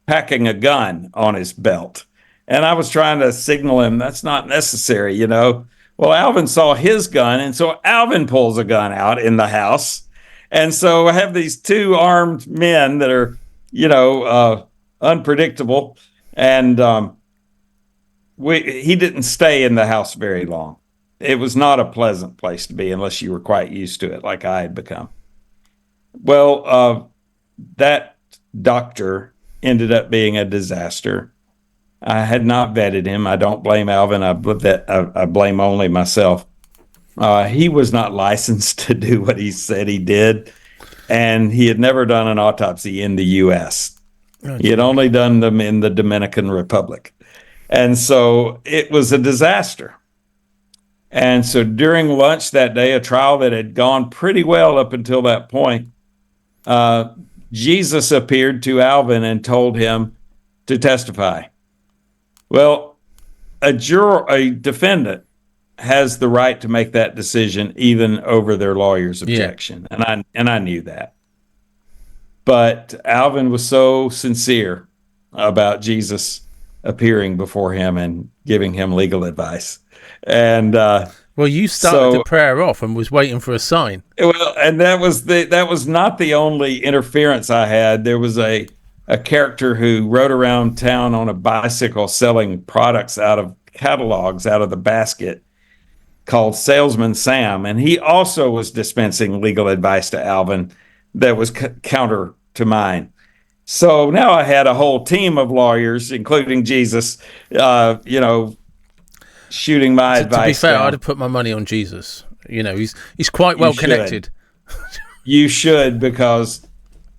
packing a gun on his belt. And I was trying to signal him that's not necessary, Well, Alvin saw his gun, and so Alvin pulls a gun out in the house. And so I have these two armed men that are, unpredictable. And he didn't stay in the house very long. It was not a pleasant place to be unless you were quite used to it, like I had become. Well, that doctor ended up being a disaster. I had not vetted him. I don't blame Alvin. I blame only myself. He was not licensed to do what he said he did, and he had never done an autopsy in the U.S. He had only done them in the Dominican Republic. And so it was a disaster. And so during lunch that day, a trial that had gone pretty well up until that point, Jesus appeared to Alvin and told him to testify. Well, a defendant has the right to make that decision even over their lawyer's objection. Yeah. And I knew that. But Alvin was so sincere about Jesus appearing before him and giving him legal advice. And
well, you started the prayer off and was waiting for a sign.
Well, and that was not the only interference I had. There was a character who rode around town on a bicycle selling products out of catalogs out of the basket called Salesman Sam. And he also was dispensing legal advice to Alvin that was counter to mine. So now I had a whole team of lawyers, including Jesus, shooting my advice. To be
fair,
down.
I'd have put my money on Jesus. He's quite well connected.
You should, because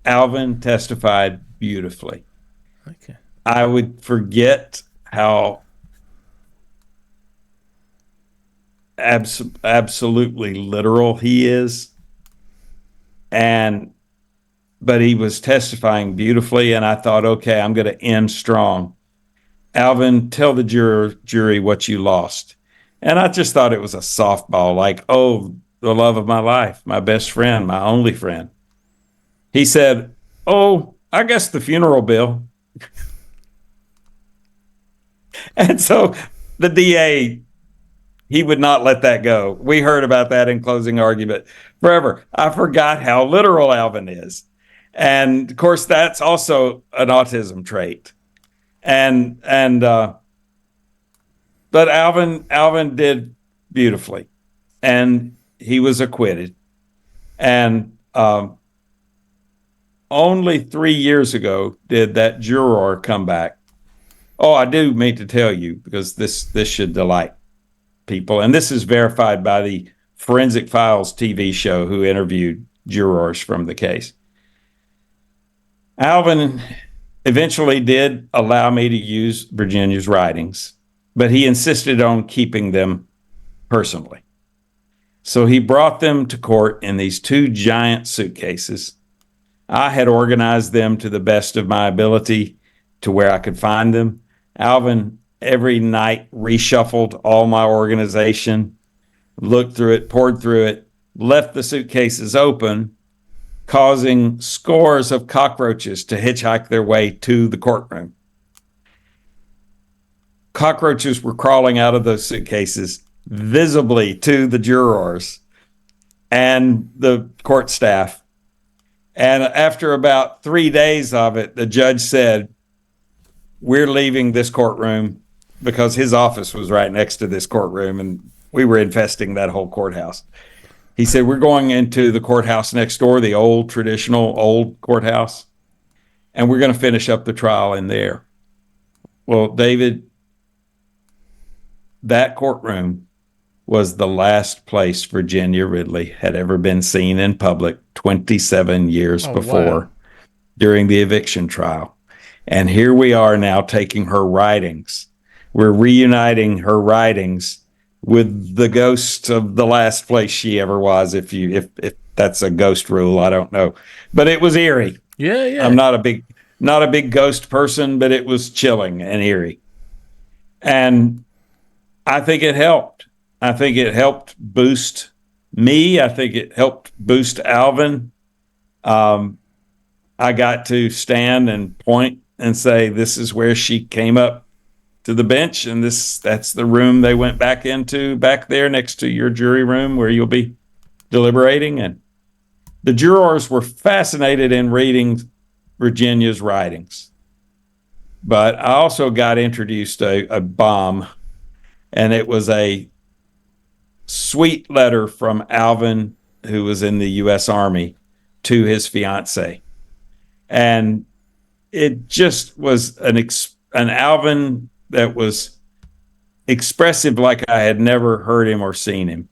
Alvin testified beautifully.
Okay.
I would forget how absolutely literal he is, but he was testifying beautifully, and I thought, okay, I'm going to end strong. Alvin, tell the jury what you lost. And I just thought it was a softball, like, oh, the love of my life, my best friend, my only friend. He said, oh, I guess the funeral bill. And so the DA, he would not let that go. We heard about that in closing argument forever. I forgot how literal Alvin is. And of course, that's also an autism trait. But Alvin did beautifully, and he was acquitted. And only 3 years ago did that juror come back. Oh, I do mean to tell you, because this should delight people, and this is verified by the Forensic Files TV show who interviewed jurors from the case. Alvin eventually did allow me to use Virginia's writings, but he insisted on keeping them personally. So he brought them to court in these two giant suitcases. I had organized them to the best of my ability to where I could find them. Alvin every night reshuffled all my organization, looked through it, poured through it, left the suitcases open, causing scores of cockroaches to hitchhike their way to the courtroom. Cockroaches were crawling out of those suitcases visibly to the jurors and the court staff. And after about 3 days of it, the judge said, "We're leaving this courtroom," because his office was right next to this courtroom and we were infesting that whole courthouse. He said, "We're going into the courthouse next door, the old traditional old courthouse, and we're going to finish up the trial in there." Well, David, that courtroom was the last place Virginia Ridley had ever been seen in public 27 years before,
wow,
during the eviction trial. And here we are now taking her writings. We're reuniting her writings with the ghosts of the last place she ever was. If that's a ghost rule, I don't know, but it was eerie.
Yeah.
I'm not a big ghost person, but it was chilling and eerie. And I think it helped. I think it helped boost me. I think it helped boost Alvin. I got to stand and point and say, "This is where she came up to the bench, and that's the room they went back into back there next to your jury room where you'll be deliberating." And the jurors were fascinated in reading Virginia's writings. But I also got introduced a bomb, and it was a sweet letter from Alvin, who was in the U.S. Army, to his fiance. And it just was an Alvin that was expressive like I had never heard him or seen him.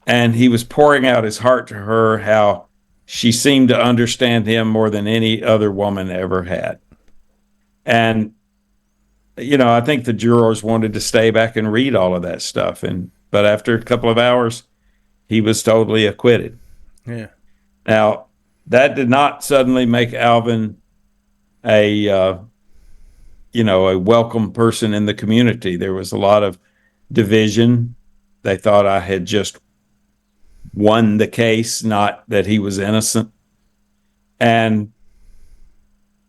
And he was pouring out his heart to her, how she seemed to understand him more than any other woman ever had. And, I think the jurors wanted to stay back and read all of that stuff. But after a couple of hours, he was totally acquitted.
Yeah.
Now, that did not suddenly make Alvin a welcome person in the community. There was a lot of division. They thought I had just won the case, not that he was innocent. And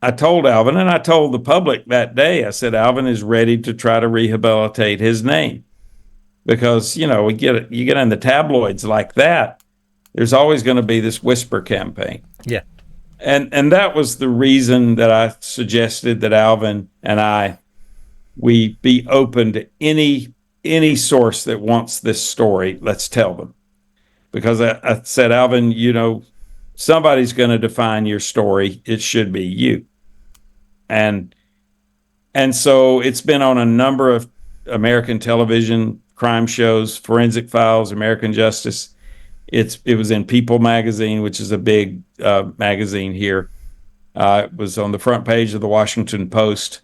I told Alvin, and I told the public that day, I said, Alvin is ready to try to rehabilitate his name. Because, you get in the tabloids like that, there's always going to be this whisper campaign.
Yeah.
And that was the reason that I suggested that Alvin and we be open to any source that wants this story. Let's tell them. Because I said, Alvin, somebody's going to define your story. It should be you. And so it's been on a number of American television crime shows, Forensic Files, American Justice. It was in People magazine, which is a big magazine here. It was on the front page of the Washington Post.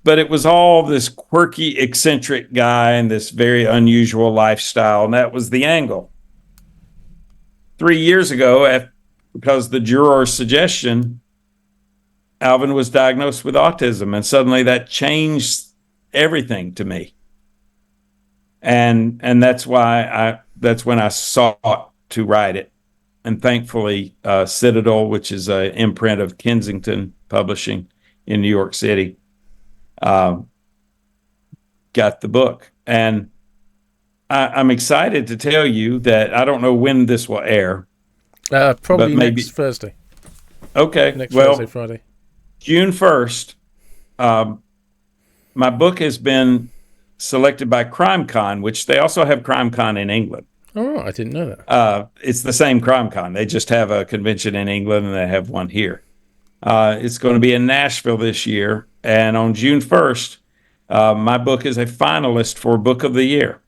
But it was all this quirky, eccentric guy and this very unusual lifestyle, and that was the angle. 3 years ago, because the juror's suggestion, Alvin was diagnosed with autism, and suddenly that changed everything to me. And that's when I sought to write it. And thankfully, Citadel, which is an imprint of Kensington Publishing in New York City, got the book. And I'm excited to tell you that I don't know when this will air.
Probably next Thursday.
Okay.
Next Thursday, Friday.
June 1st, my book has been selected by CrimeCon, which they also have CrimeCon in England.
Oh, right. I didn't know that.
It's the same CrimeCon. They just have a convention in England and they have one here. It's going to be in Nashville this year. And on June 1st, my book is a finalist for Book of the Year.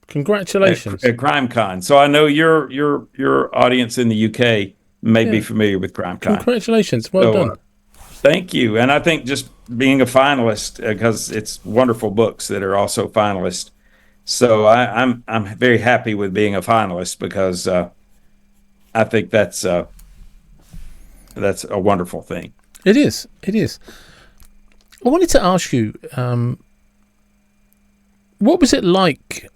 Congratulations.
At CrimeCon. So I know your audience in the UK may be familiar with Crime Time.
Congratulations. Well done.
Thank you. And I think just being a finalist, because it's wonderful books that are also finalists. So I'm very happy with being a finalist, because I think that's a wonderful thing.
It is. It is. I wanted to ask you, what was it like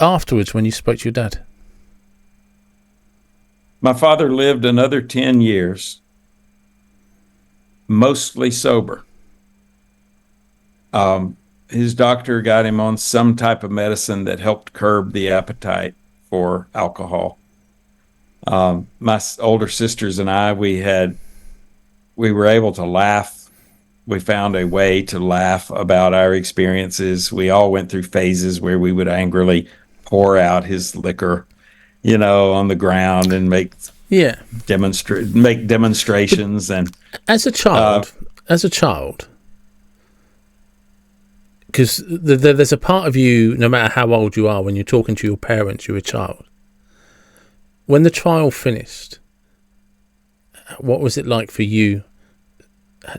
afterwards when you spoke to your dad?
My father lived another 10 years, mostly sober. His doctor got him on some type of medicine that helped curb the appetite for alcohol. My older sisters and I, we were able to laugh. We found a way to laugh about our experiences. We all went through phases where we would angrily pour out his liquor, on the ground and make demonstrations. And
as a child, because there's a part of you, no matter how old you are, when you're talking to your parents, you're a child. When the trial finished, what was it like for you,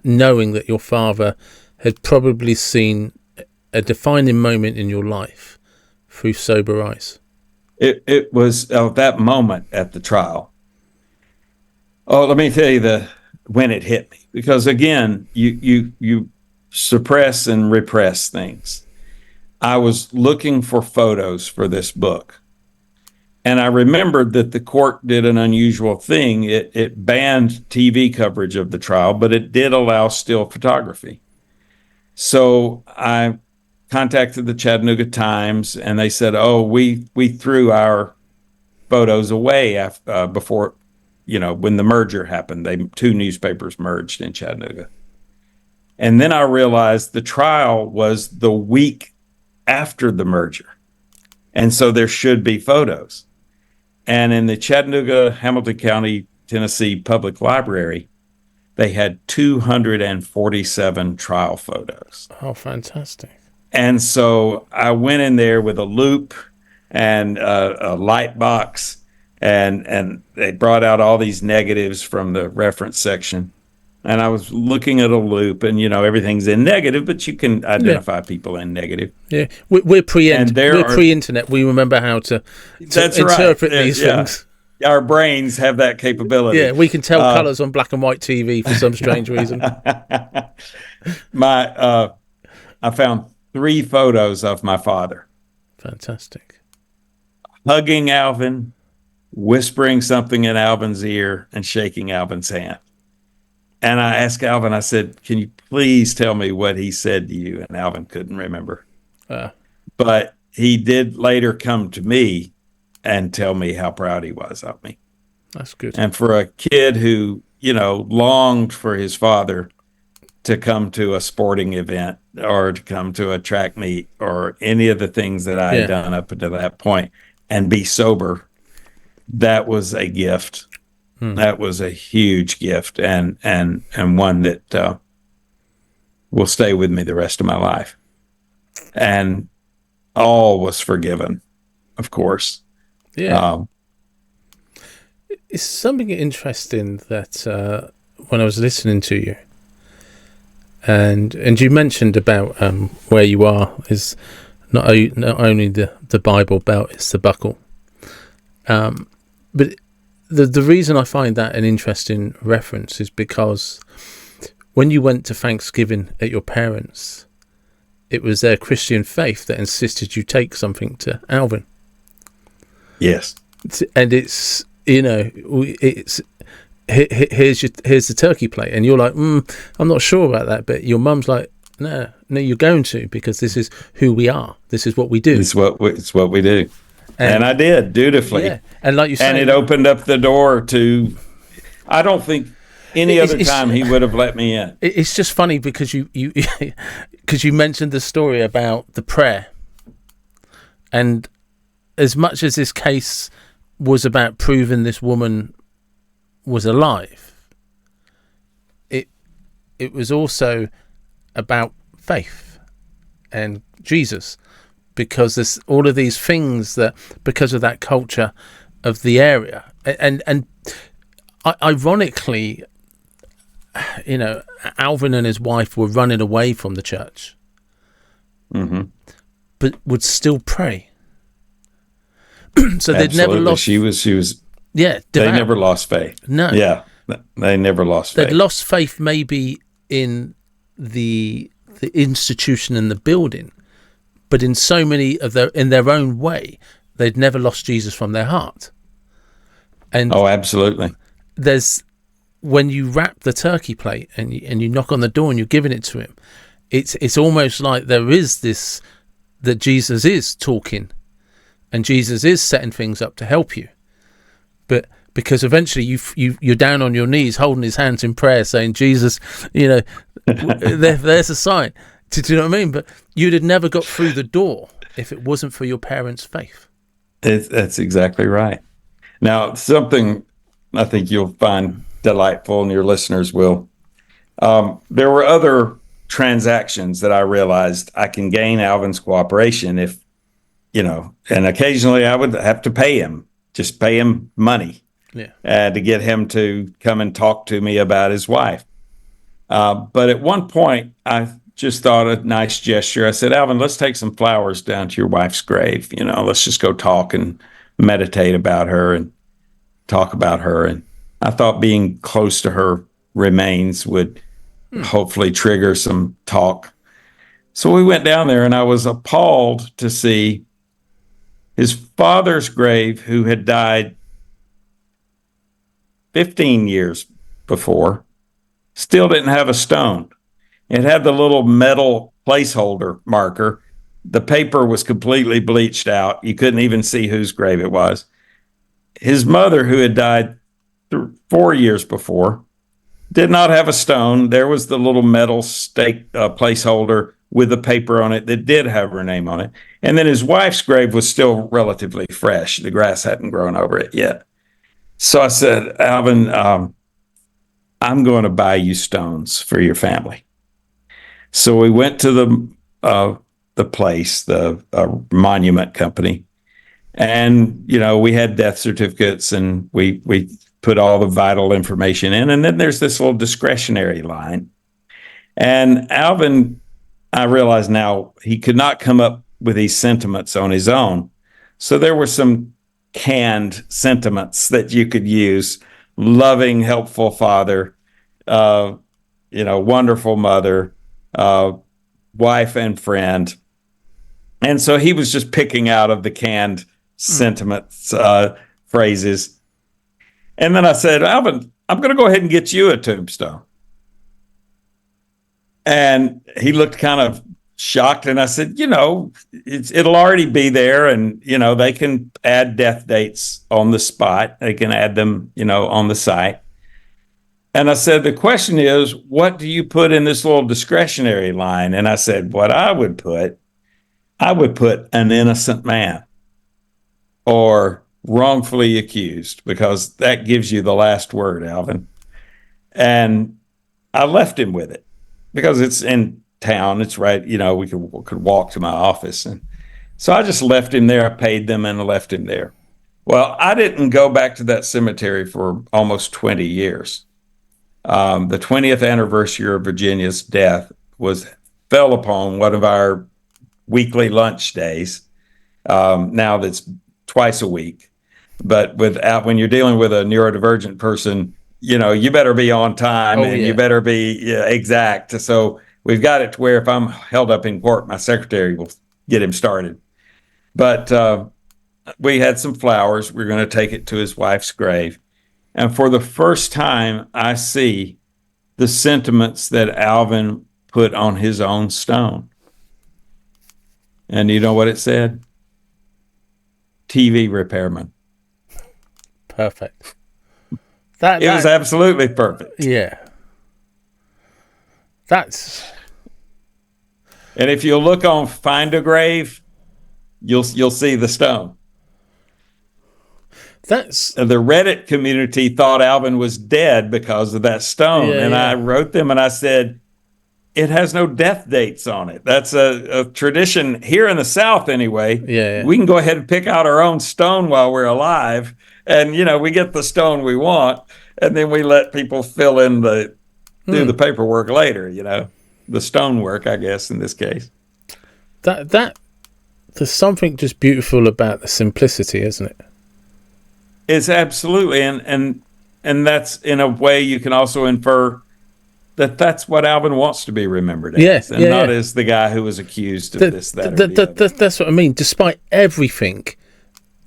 knowing that your father had probably seen a defining moment in your life through sober eyes?
It was that moment at the trial. Oh, let me tell you when it hit me, because again, you suppress and repress things. I was looking for photos for this book, and I remembered that the court did an unusual thing. It banned TV coverage of the trial, but it did allow still photography. So I contacted the Chattanooga Times, and they said, "Oh, we threw our photos away before, when the merger happened. Two newspapers merged in Chattanooga." And then I realized the trial was the week after the merger, and so there should be photos. And in the Chattanooga, Hamilton County, Tennessee Public Library, they had 247 trial photos.
Oh, fantastic.
And so I went in there with a loop and a light box, and they brought out all these negatives from the reference section. And I was looking at a loop, and everything's in negative, but you can identify people in negative.
Yeah, we're pre-internet. We remember how to interpret these things.
Our brains have that capability.
Yeah, we can tell colours on black and white TV for some strange reason.
I found 3 photos of my father.
Fantastic.
Hugging Alvin, whispering something in Alvin's ear, and shaking Alvin's hand. And I asked Alvin, I said, "Can you please tell me what he said to you?" And Alvin couldn't remember. But he did later come to me and tell me how proud he was of me.
That's good.
And for a kid who, longed for his father to come to a sporting event or to come to a track meet or any of the things that I had done up until that point and be sober, that was a gift. That was a huge gift, and one that will stay with me the rest of my life. And all was forgiven, of course.
Yeah. It's something interesting that when I was listening to you, and you mentioned about where you are is not only the Bible belt, it's the buckle. But the reason I find that an interesting reference is because when you went to Thanksgiving at your parents', it was their Christian faith that insisted you take something to Alvin.
Yes.
And it's, it's here's the turkey plate, and you're like, I'm not sure about that, but your mum's like, no, you're going to, because this is who we are. This is what we do.
It's what we do. And I did dutifully. Yeah.
And like you said,
and it opened up the door to, I don't think any other time he would have let me in.
It's just funny because you because you mentioned the story about the prayer, and as much as this case was about proving this woman was alive, it was also about faith and Jesus. Because there's all of these things that, because of that culture of the area, and ironically, Alvin and his wife were running away from the church, but would still pray. So they'd never lost.
She was.
Yeah,
they
devout.
never lost faith.
No.
Yeah, they never lost faith.
They'd lost faith maybe in the institution and the building, but in so many of in their own way, they'd never lost Jesus from their heart. And
absolutely.
When you wrap the turkey plate and you knock on the door and you're giving it to him, it's almost like there is this, that Jesus is talking and Jesus is setting things up to help you. But because eventually you're down on your knees holding his hands in prayer saying, Jesus, there's a sign. Do you know what I mean? But you'd have never got through the door if it wasn't for your parents' faith.
That's exactly right. Now, something I think you'll find delightful, and your listeners will. There were other transactions that I realized I can gain Alvin's cooperation if, and occasionally I would have to pay him money to get him to come and talk to me about his wife. But at one point, I just thought a nice gesture. I said, Alvin, let's take some flowers down to your wife's grave. Let's just go talk and meditate about her and talk about her. And I thought being close to her remains would hopefully trigger some talk. So we went down there, and I was appalled to see his father's grave, who had died 15 years before, still didn't have a stone. It had the little metal placeholder marker. The paper was completely bleached out. You couldn't even see whose grave it was. His mother, who had died 4 years before, did not have a stone. There was the little metal stake placeholder with the paper on it that did have her name on it. And then his wife's grave was still relatively fresh. The grass hadn't grown over it yet. So I said, Alvin, I'm going to buy you stones for your family. So we went to the place, the monument company, and we had death certificates, and we put all the vital information in, and then there's this little discretionary line. And Alvin, I realize now, he could not come up with these sentiments on his own. So there were some canned sentiments that you could use: loving, helpful father, wonderful mother, wife and friend. And so he was just picking out of the canned sentiments, phrases. And then I said, Alvin, I'm going to go ahead and get you a tombstone. And he looked kind of shocked. And I said, it'll already be there. And, they can add death dates on the spot. They can add them, on the site. And I said, the question is, what do you put in this little discretionary line? And I said, what I would put an innocent man, or wrongfully accused, because that gives you the last word, Alvin. And I left him with it because it's in town. It's right. We could walk to my office. And so I just left him there. I paid them and left him there. Well, I didn't go back to that cemetery for almost 20 years. The 20th anniversary of Virginia's death fell upon one of our weekly lunch days. Now that's twice a week. But when you're dealing with a neurodivergent person, you better be on time you better be exact. So we've got it to where if I'm held up in court, my secretary will get him started. But we had some flowers. We're going to take it to his wife's grave. And for the first time, I see the sentiments that Alvin put on his own stone. And you know what it said? TV repairman.
Perfect.
It was absolutely perfect.
Yeah.
And if you look on Find a Grave, you'll see the stone. The Reddit community thought Alvin was dead because of that stone. I wrote them and I said, it has no death dates on it. That's a tradition here in the South anyway.
Yeah.
We can go ahead and pick out our own stone while we're alive And, we get the stone we want, and then we let people fill in do the paperwork later, the stonework, I guess, in this case.
There's something just beautiful about the simplicity, isn't it?
It's absolutely. And that's, in a way, you can also infer that's what Alvin wants to be remembered as, not as the guy who was accused of this, that, or the other.
That's what I mean. Despite everything,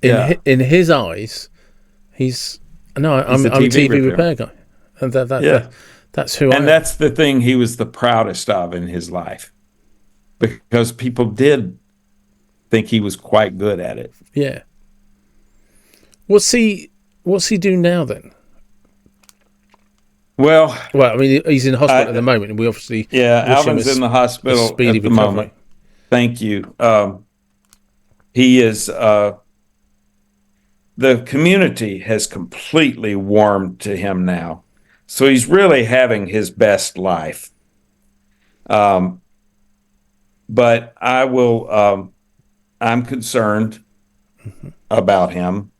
in his eyes, I'm a TV repair guy, and that's who I am.
And that's the thing he was the proudest of in his life, because people did think he was quite good at it.
Yeah. What's he do now then?
Well,
I mean, he's in hospital at the moment, and we obviously
Alvin's in the hospital at the moment. Thank you. He is. The community has completely warmed to him now, so he's really having his best life. But I will. I'm concerned about him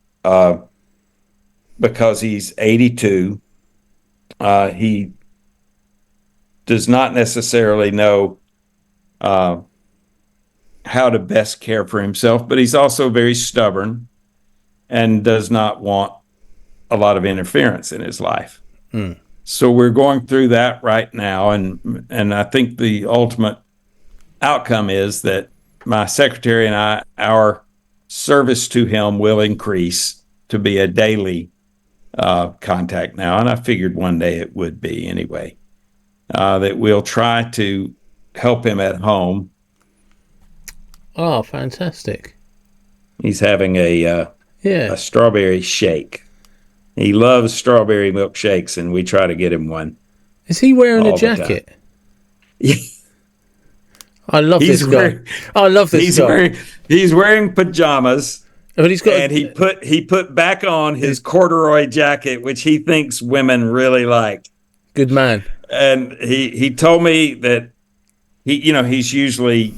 because he's 82. He does not necessarily know how to best care for himself, but he's also very stubborn and does not want a lot of interference in his life. So we're going through that right now, and I think the ultimate outcome is that my secretary and I, our service to him will increase to be a daily contact now, and I figured one day it would be anyway. That we'll try to help him at home.
Oh, fantastic!
He's having a strawberry shake. He loves strawberry milkshakes, and we try to get him one.
Is he wearing a jacket? I love this guy. I love this guy.
He's wearing pajamas.
But he's got
he put back on his corduroy jacket, which he thinks women really like.
Good man.
And he told me that he's usually,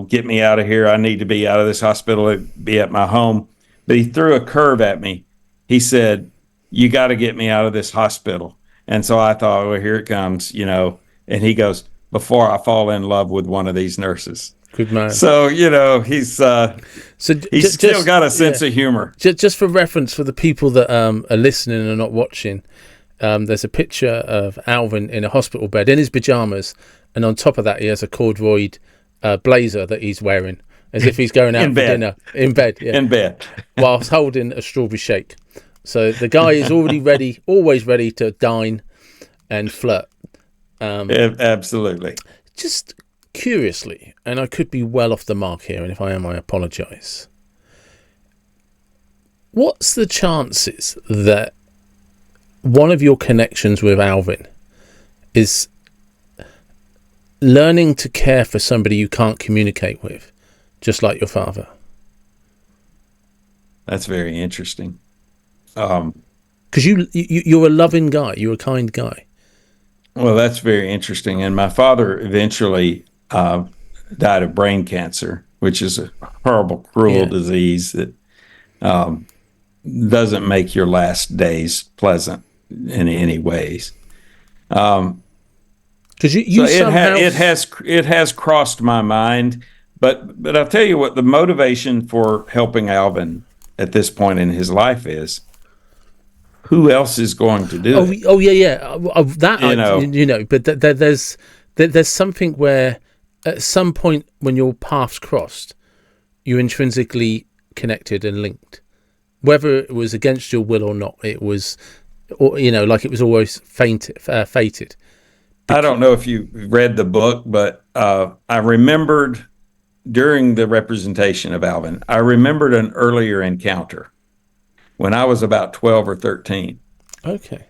get me out of here. I need to be out of this hospital and be at my home. But he threw a curve at me. He said, "You got to get me out of this hospital." And so I thought, well, here it comes, and he goes, "Before I fall in love with one of these nurses."
Good man.
So, he's still got a sense of humor.
Just for reference for the people that are listening and not watching, there's a picture of Alvin in a hospital bed in his pajamas, and on top of that he has a corduroy blazer that he's wearing, as if he's going out for dinner. In bed. Yeah.
In bed.
Whilst holding a strawberry shake. So the guy is always ready to dine and flirt.
Absolutely.
Just curiously, and I could be well off the mark here, and if I am, I apologise. What's the chances that one of your connections with Alvin is learning to care for somebody you can't communicate with, just like your father?
That's very interesting.
Because you're a loving guy, you're a kind guy.
Well, that's very interesting. And my father eventually died of brain cancer, which is a horrible, cruel disease that doesn't make your last days pleasant in any ways. Because it has crossed my mind, but I'll tell you what the motivation for helping Alvin at this point in his life is. Who else is going to do it?
Oh yeah. But there's something where at some point when your paths crossed, you're intrinsically connected and linked, whether it was against your will or not. It was, like it was always fated.
I don't know if you read the book, but I remembered during the representation of Alvin, I remembered an earlier encounter. When I was about 12 or 13.
Okay.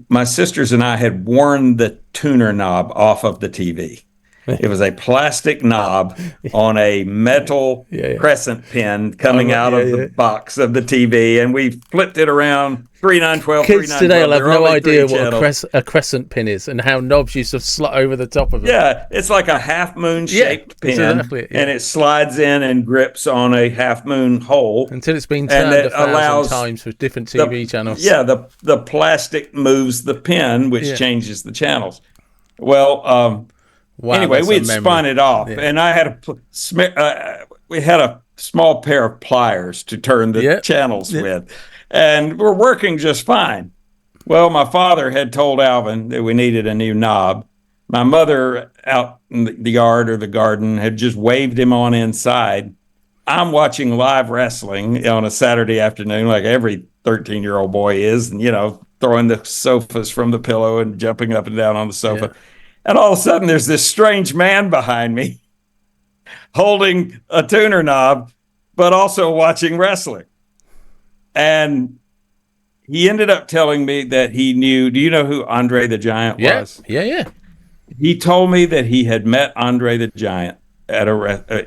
My sisters and I had worn the tuner knob off of the TV. It was a plastic knob on a metal crescent pin coming out of the box of the TV, and we flipped it around 3, 9, 12,
Kids
3, 9,
today
12.
will have no idea what
channels.
a crescent pin is and how knobs used to slot over the top of it.
Yeah, it's like a half moon shaped pin,
exactly,
and it slides in and grips on a half moon hole
until it's been turned 1,000 times for different TV channels.
Yeah, the plastic moves the pin, which changes the channels. Well, anyway, we had spun it off, and I had we had a small pair of pliers to turn the channels with, and we're working just fine. Well, my father had told Alvin that we needed a new knob. My mother out in the yard or the garden had just waved him on inside. I'm watching live wrestling on a Saturday afternoon, like every 13-year-old boy is, and, throwing the sofas from the pillow and jumping up and down on the sofa. Yeah. And all of a sudden, there's this strange man behind me holding a tuner knob, but also watching wrestling. And he ended up telling me that he knew. Do you know who Andre the Giant was?
Yeah.
He told me that he had met Andre the Giant at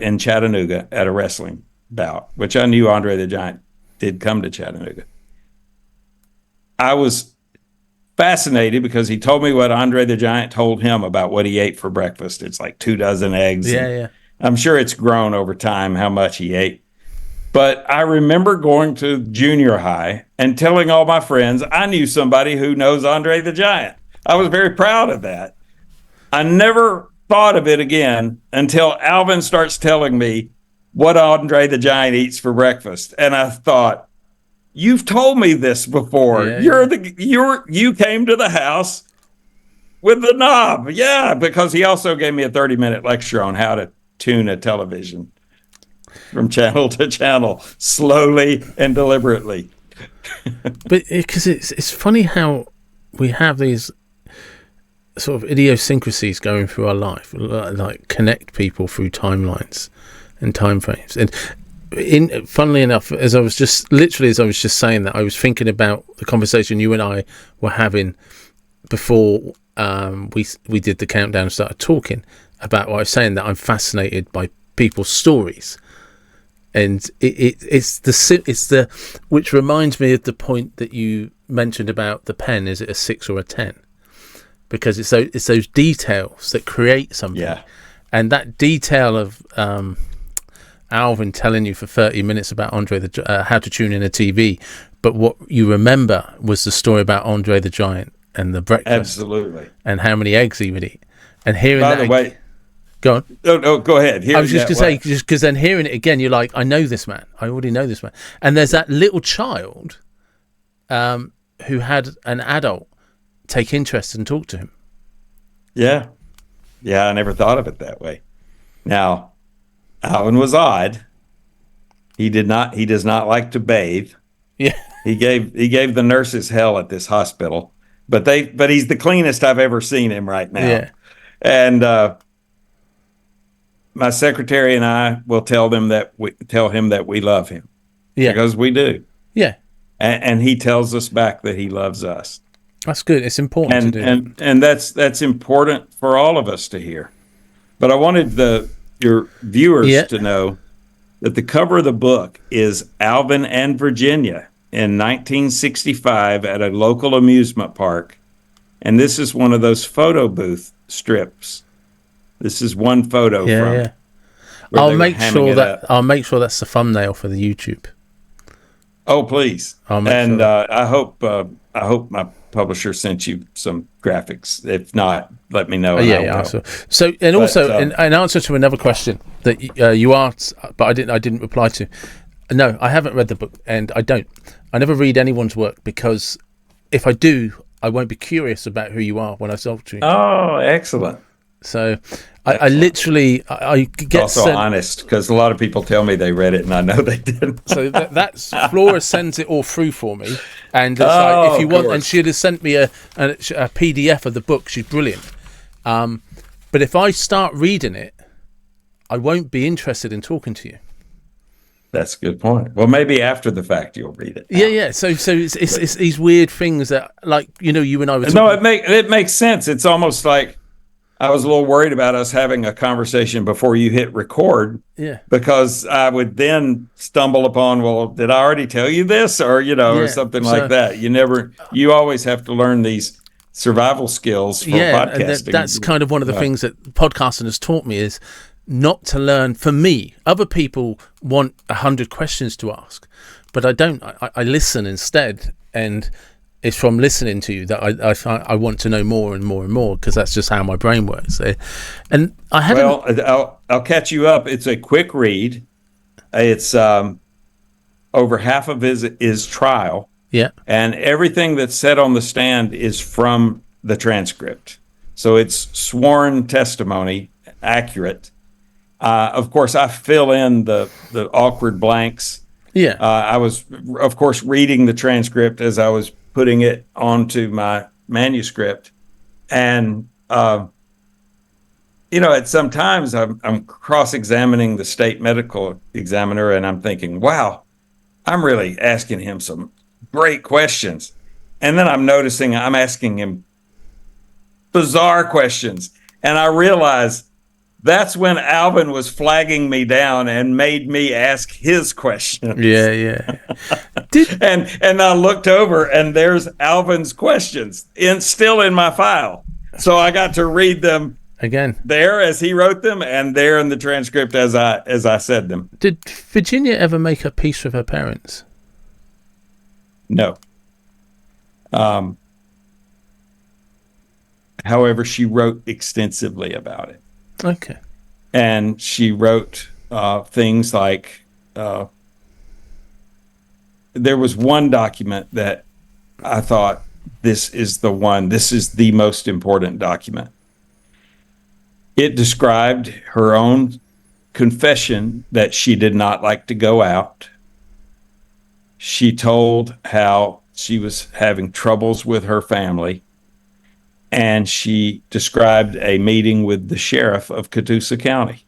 in Chattanooga at a wrestling bout, which I knew Andre the Giant did come to Chattanooga. I was fascinated because he told me what Andre the Giant told him about what he ate for breakfast. It's like 24 eggs.
Yeah.
I'm sure it's grown over time how much he ate. But I remember going to junior high and telling all my friends I knew somebody who knows Andre the Giant. I was very proud of that. I never thought of it again until Alvin starts telling me what Andre the Giant eats for breakfast. And I thought, you've told me this before. You came to the house with the knob. Yeah, because he also gave me a 30-minute lecture on how to tune a television from channel to channel, slowly and deliberately.
But because it's funny how we have these sort of idiosyncrasies going through our life, like connect people through timelines and time frames. And funnily enough, as I was just saying that, I was thinking about the conversation you and I were having before we did the countdown and started talking about what I was saying, that I'm fascinated by people's stories. And it's the which reminds me of the point that you mentioned about the pen. Is it a 6 or a 10? Because it's those details that create something, and that detail of Alvin telling you for 30 minutes about Andre how to tune in a TV, but what you remember was the story about Andre the Giant and the breakfast,
absolutely,
and how many eggs he would eat, and hearing
by
that.
The way,
go on.
No, go ahead.
I was just going to say, just because then hearing it again, you're like, I know this man. I already know this man. And there's that little child who had an adult take interest and talk to him.
Yeah, I never thought of it that way. Now, Alvin was odd. He does not like to bathe.
Yeah.
He gave the nurses hell at this hospital, but he's the cleanest I've ever seen him right now.
Yeah.
And my secretary and I will tell him that we love him.
Yeah.
Because we do.
Yeah.
And he tells us back that he loves us.
That's good. It's important to do.
And that's important for all of us to hear. But I wanted your viewers to know that the cover of the book is Alvin and Virginia in 1965 at a local amusement park. And this is one of those photo booth strips. This is one photo from.
I'll make sure that's the thumbnail for the YouTube.
Oh, please. And I hope my publisher sent you some graphics. If not, let me know.
So in answer to another question that you asked, but I didn't reply to. No, I haven't read the book, and I don't. I never read anyone's work, because if I do, I won't be curious about who you are when I talk to you.
Oh, excellent.
So I literally get
also honest, because a lot of people tell me they read it and I know they didn't.
So that's Flora sends it all through for me, and it's like, if you want, and she'd have sent me a PDF of the book. She's brilliant. But if I start reading it, I won't be interested in talking to you.
That's a good point. Well, maybe after the fact you'll read it.
Yeah. So it's these weird things that, like, you and I were talking.
No, it makes sense. It's almost like I was a little worried about us having a conversation before you hit record.
Yeah.
Because I would then stumble upon, well, did I already tell you this? Or, or
Yeah.
something like
So
that. You always have to learn these survival skills for
and
podcasting.
that's kind of one of the things that podcasting has taught me is not to learn. For me, other people want 100 questions to ask, but I don't. I listen instead, and it's from listening to you that I want to know more and more and more, because that's just how my brain works. And I had
I'll catch you up. It's a quick read. It's over half of it is trial.
Yeah.
And everything that's said on the stand is from the transcript. So it's sworn testimony, accurate. Of course, I fill in the awkward blanks.
Yeah.
I was, of course, reading the transcript as I was putting it onto my manuscript. And, at some times I'm cross-examining the state medical examiner, and I'm thinking, wow, I'm really asking him some great questions. And then I'm noticing I'm asking him bizarre questions. And I realize that's when Alvin was flagging me down and made me ask his questions.
Yeah.
And I looked over, and there's Alvin's questions still in my file. So I got to read them
again
there as he wrote them, and there in the transcript as I said them.
Did Virginia ever make a peace with her parents?
No. However, she wrote extensively about it.
Okay.
And she wrote things like, there was one document that I thought, this is the most important document. It described her own confession that she did not like to go out. She told how she was having troubles with her family, and she described a meeting with the sheriff of Catoosa County.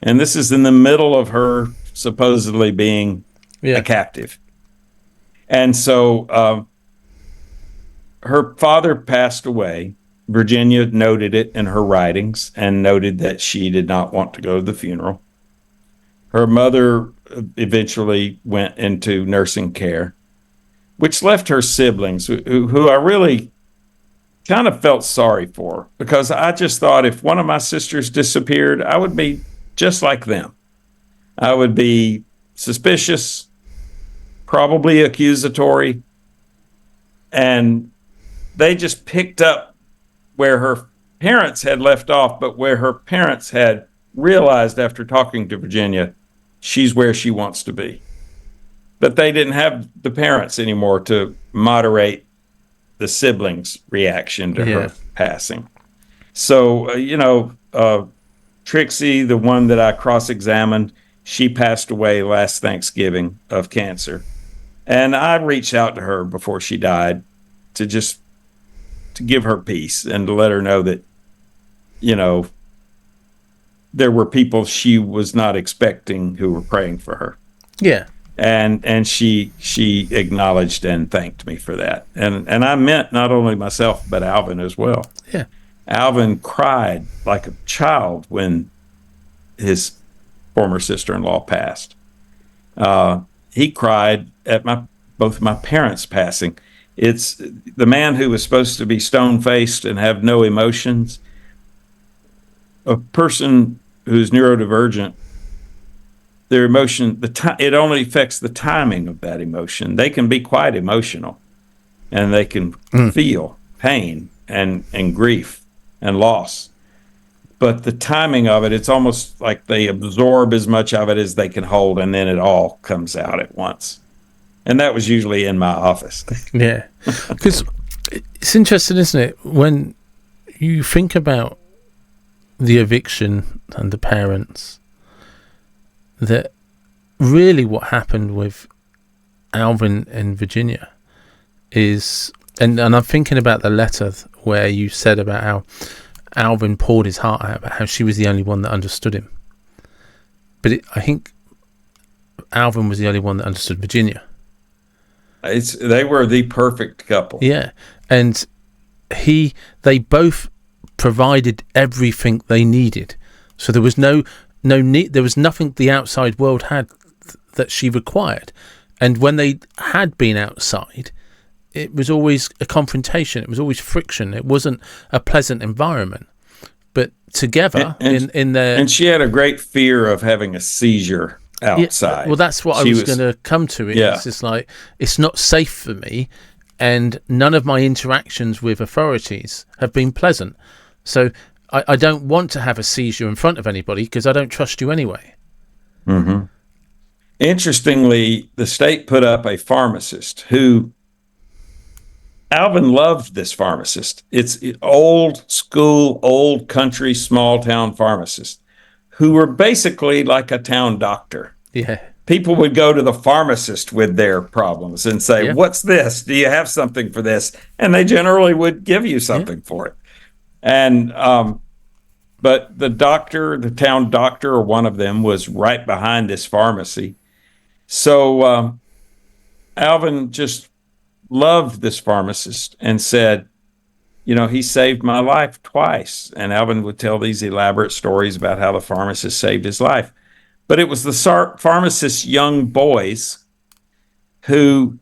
And this is in the middle of her supposedly being a captive. And so her father passed away. Virginia noted it in her writings and noted that she did not want to go to the funeral. Her mother eventually went into nursing care, which left her siblings, who I really kind of felt sorry for, because I just thought if one of my sisters disappeared, I would be just like them. I would be suspicious, probably accusatory, and they just picked up where her parents had left off, but where her parents had realized after talking to Virginia, she's where she wants to be. But they didn't have the parents anymore to moderate the siblings' reaction to her passing. So, Trixie, the one that I cross-examined, she passed away last Thanksgiving of cancer. And I reached out to her before she died to give her peace and to let her know that, there were people she was not expecting who were praying for her.
Yeah.
And she acknowledged and thanked me for that. And I meant not only myself, but Alvin as well.
Yeah.
Alvin cried like a child when his former sister-in-law passed. He cried at both my parents' passing. It's the man who was supposed to be stone-faced and have no emotions. A person who's neurodivergent, their emotion, it only affects the timing of that emotion. They can be quite emotional, and they can feel pain and grief and loss. But the timing of it, it's almost like they absorb as much of it as they can hold, and then it all comes out at once. And that was usually in my office.
Yeah. Because it's interesting, isn't it? When you think about the eviction and the parents, that really what happened with Alvin and Virginia is, and I'm thinking about the letter where you said about how Alvin poured his heart out, about how she was the only one that understood him. But I think Alvin was the only one that understood Virginia.
They were the perfect couple.
Yeah. And they both provided everything they needed. So there was no need. There was nothing the outside world had that she required. And when they had been outside, it was always a confrontation. It was always friction. It wasn't a pleasant environment. But together in their...
And she had a great fear of having a seizure outside.
Yeah, well, that's what I was going to come to. It's just like, it's not safe for me, and none of my interactions with authorities have been pleasant. So I don't want to have a seizure in front of anybody because I don't trust you anyway.
Mm-hmm. Interestingly, the state put up a pharmacist who... Alvin loved this pharmacist. It's old school, old country, small town pharmacist who were basically like a town doctor.
Yeah.
People would go to the pharmacist with their problems and say, what's this? Do you have something for this? And they generally would give you something for it. And, but the doctor, the town doctor, or one of them, was right behind this pharmacy. So Alvin just loved this pharmacist and said, he saved my life twice. And Alvin would tell these elaborate stories about how the pharmacist saved his life. But it was the pharmacist's young boys who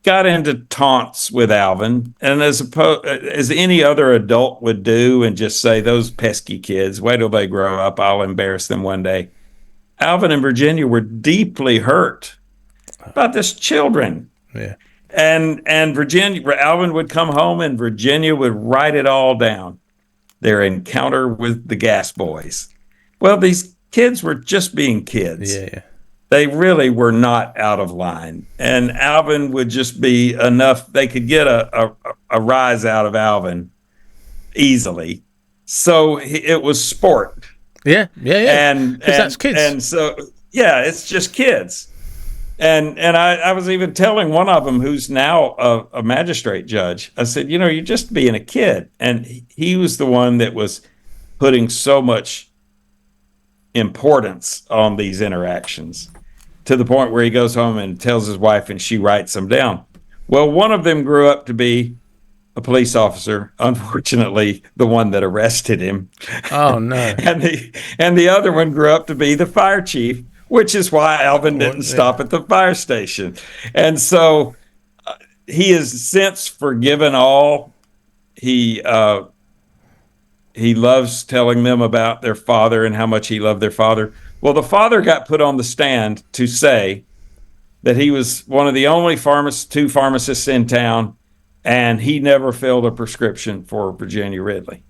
got into taunts with Alvin, and as any other adult would do, and just say, those pesky kids, wait till they grow up, I'll embarrass them one day. Alvin and Virginia were deeply hurt about this children.
Yeah.
And Alvin would come home and Virginia would write it all down. Their encounter with the gas boys. Well, these kids were just being kids.
Yeah.
They really were not out of line. And Alvin would just be enough. They could get a rise out of Alvin easily. So it was sport.
Yeah.
And
that's kids.
And so, it's just kids. And I was even telling one of them, who's now a magistrate judge, I said, you're just being a kid. And he was the one that was putting so much importance on these interactions, to the point where he goes home and tells his wife, and she writes them down. Well, one of them grew up to be a police officer, unfortunately, the one that arrested him.
Oh, no.
and the other one grew up to be the fire chief, which is why Alvin didn't stop at the fire station. And so he has since forgiven all. He loves telling them about their father and how much he loved their father. Well, the father got put on the stand to say that he was one of the only two pharmacists in town, and he never filled a prescription for Virginia Ridley.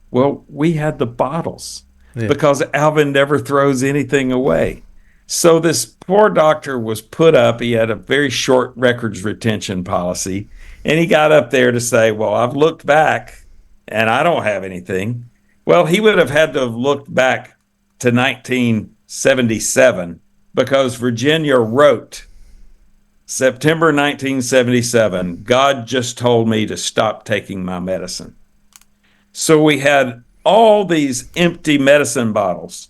Well, we had the bottles. Yeah. Because Alvin never throws anything away. So this poor doctor was put up. He had a very short records retention policy. And he got up there to say, well, I've looked back and I don't have anything. Well, he would have had to have looked back to 1977, because Virginia wrote, September 1977, God just told me to stop taking my medicine. So we had all these empty medicine bottles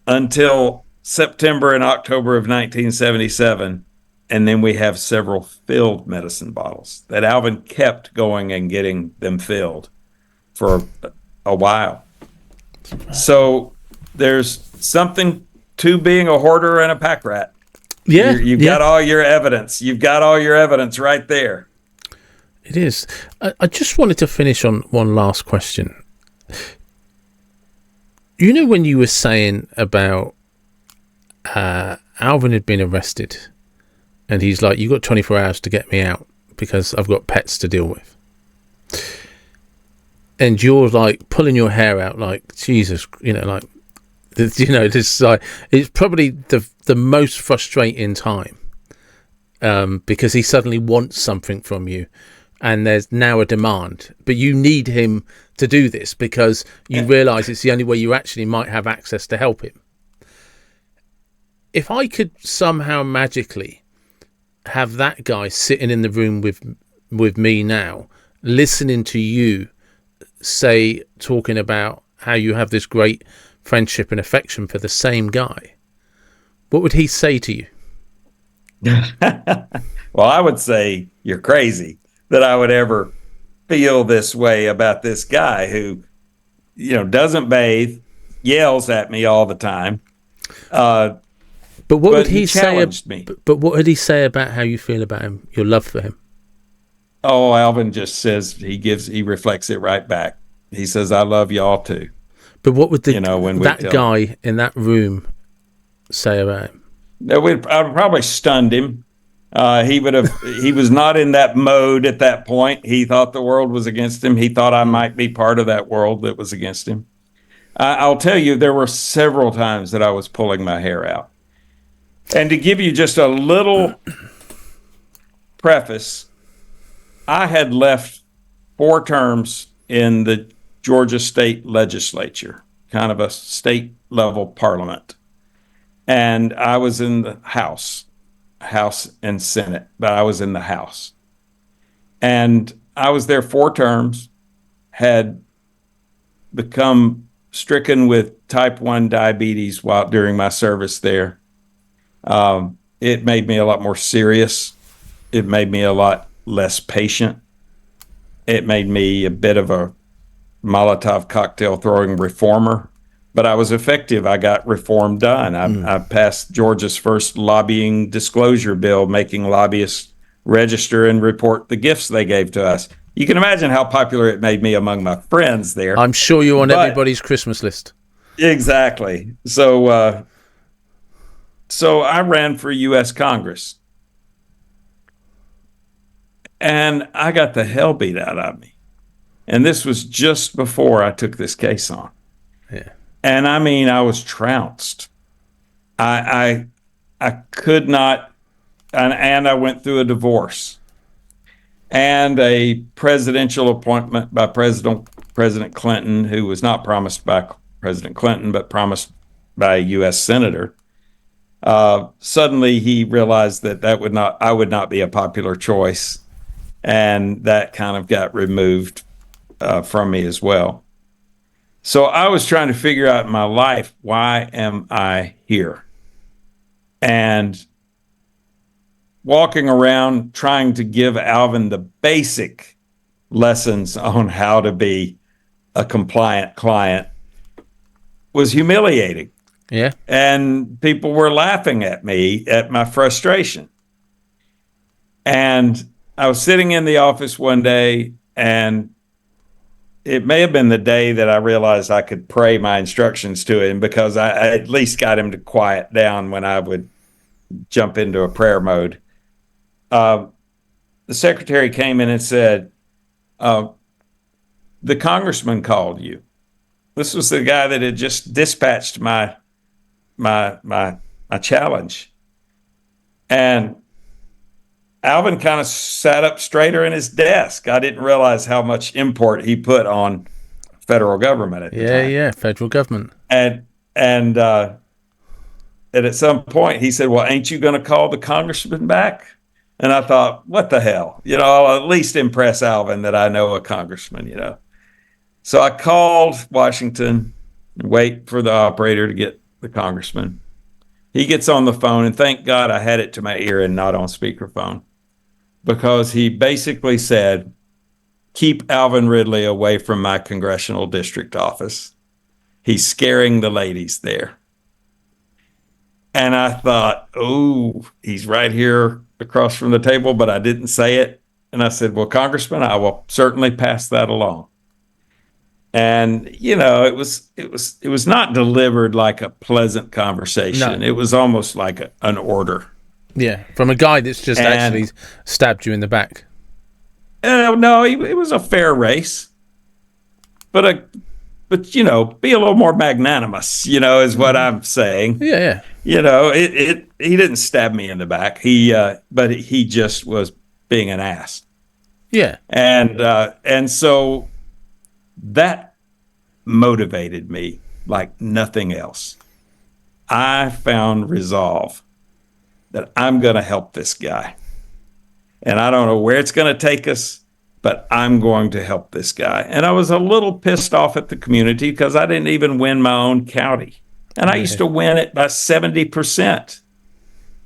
until September and October of 1977. And then we have several filled medicine bottles that Alvin kept going and getting them filled for a while. So there's something to being a hoarder and a pack rat.
Yeah.
You've got all your evidence. You've got all your evidence right there.
It is. I just wanted to finish on one last question. When you were saying about Alvin had been arrested and he's like, you've got 24 hours to get me out because I've got pets to deal with. And you're like pulling your hair out like, Jesus, this like, it's probably the most frustrating time because he suddenly wants something from you. And there's now a demand, but you need him to do this because you realise it's the only way you actually might have access to help him. If I could somehow magically have that guy sitting in the room with me now, listening to you talking about how you have this great friendship and affection for the same guy, what would he say to you?
Well, I would say you're crazy. that I would ever feel this way about this guy who, doesn't bathe, yells at me all the time.
But what would he say?
Challenged me.
But what would he say about how you feel about him, your love for him?
Oh, Alvin just says he reflects it right back. He says, "I love y'all too."
But what would that guy in that room say about him?
I would probably stunned him. He was not in that mode at that point. He thought the world was against him. He thought I might be part of that world that was against him. I'll tell you, there were several times that I was pulling my hair out. And to give you just a little preface, I had left 4 terms in the Georgia state legislature, kind of a state level parliament. And I was in the House and Senate, but I was in the House. And I was there 4 terms, had become stricken with type 1 diabetes during my service there. It made me a lot more serious. It made me a lot less patient. It made me a bit of a Molotov cocktail throwing reformer, but I was effective. I got reform done. I passed Georgia's first lobbying disclosure bill, making lobbyists register and report the gifts they gave to us. You can imagine how popular it made me among my friends there.
I'm sure you're on everybody's Christmas list.
Exactly. So I ran for U.S. Congress. And I got the hell beat out of me. And this was just before I took this case on.
Yeah.
And I mean, I was trounced. I could not, and I went through a divorce and a presidential appointment by President Clinton, who was not promised by President Clinton, but promised by a U.S. senator. Suddenly he realized that I would not be a popular choice. And that kind of got removed from me as well. So I was trying to figure out in my life, why am I here? And walking around trying to give Alvin the basic lessons on how to be a compliant client was humiliating.
Yeah.
And people were laughing at me at my frustration. And I was sitting in the office one day, and it may have been the day that I realized I could pray my instructions to him, because I at least got him to quiet down when I would jump into a prayer mode. The secretary came in and said, the congressman called you. This was the guy that had just dispatched my challenge. And Alvin kind of sat up straighter in his desk. I didn't realize how much import he put on federal government at the time.
Yeah, federal government.
And at some point he said, "Well, ain't you going to call the congressman back?" And I thought, what the hell? I'll at least impress Alvin that I know a congressman, So I called Washington and wait for the operator to get the congressman. He gets on the phone, and thank God I had it to my ear and not on speakerphone, because he basically said, "Keep Alvin Ridley away from my congressional district office. He's scaring the ladies there." And I thought, oh, he's right here across from the table, but I didn't say it. And I said, "Well, Congressman, I will certainly pass that along." And, it was not delivered like a pleasant conversation. No. It was almost like an order.
Yeah, from a guy that's just actually stabbed you in the back.
No, it was a fair race. But be a little more magnanimous, is what I'm saying.
Yeah.
He didn't stab me in the back. But he just was being an ass.
Yeah.
And so that motivated me like nothing else. I found resolve that I'm going to help this guy. And I don't know where it's going to take us, but I'm going to help this guy. And I was a little pissed off at the community because I didn't even win my own county. And I used to win it by 70%.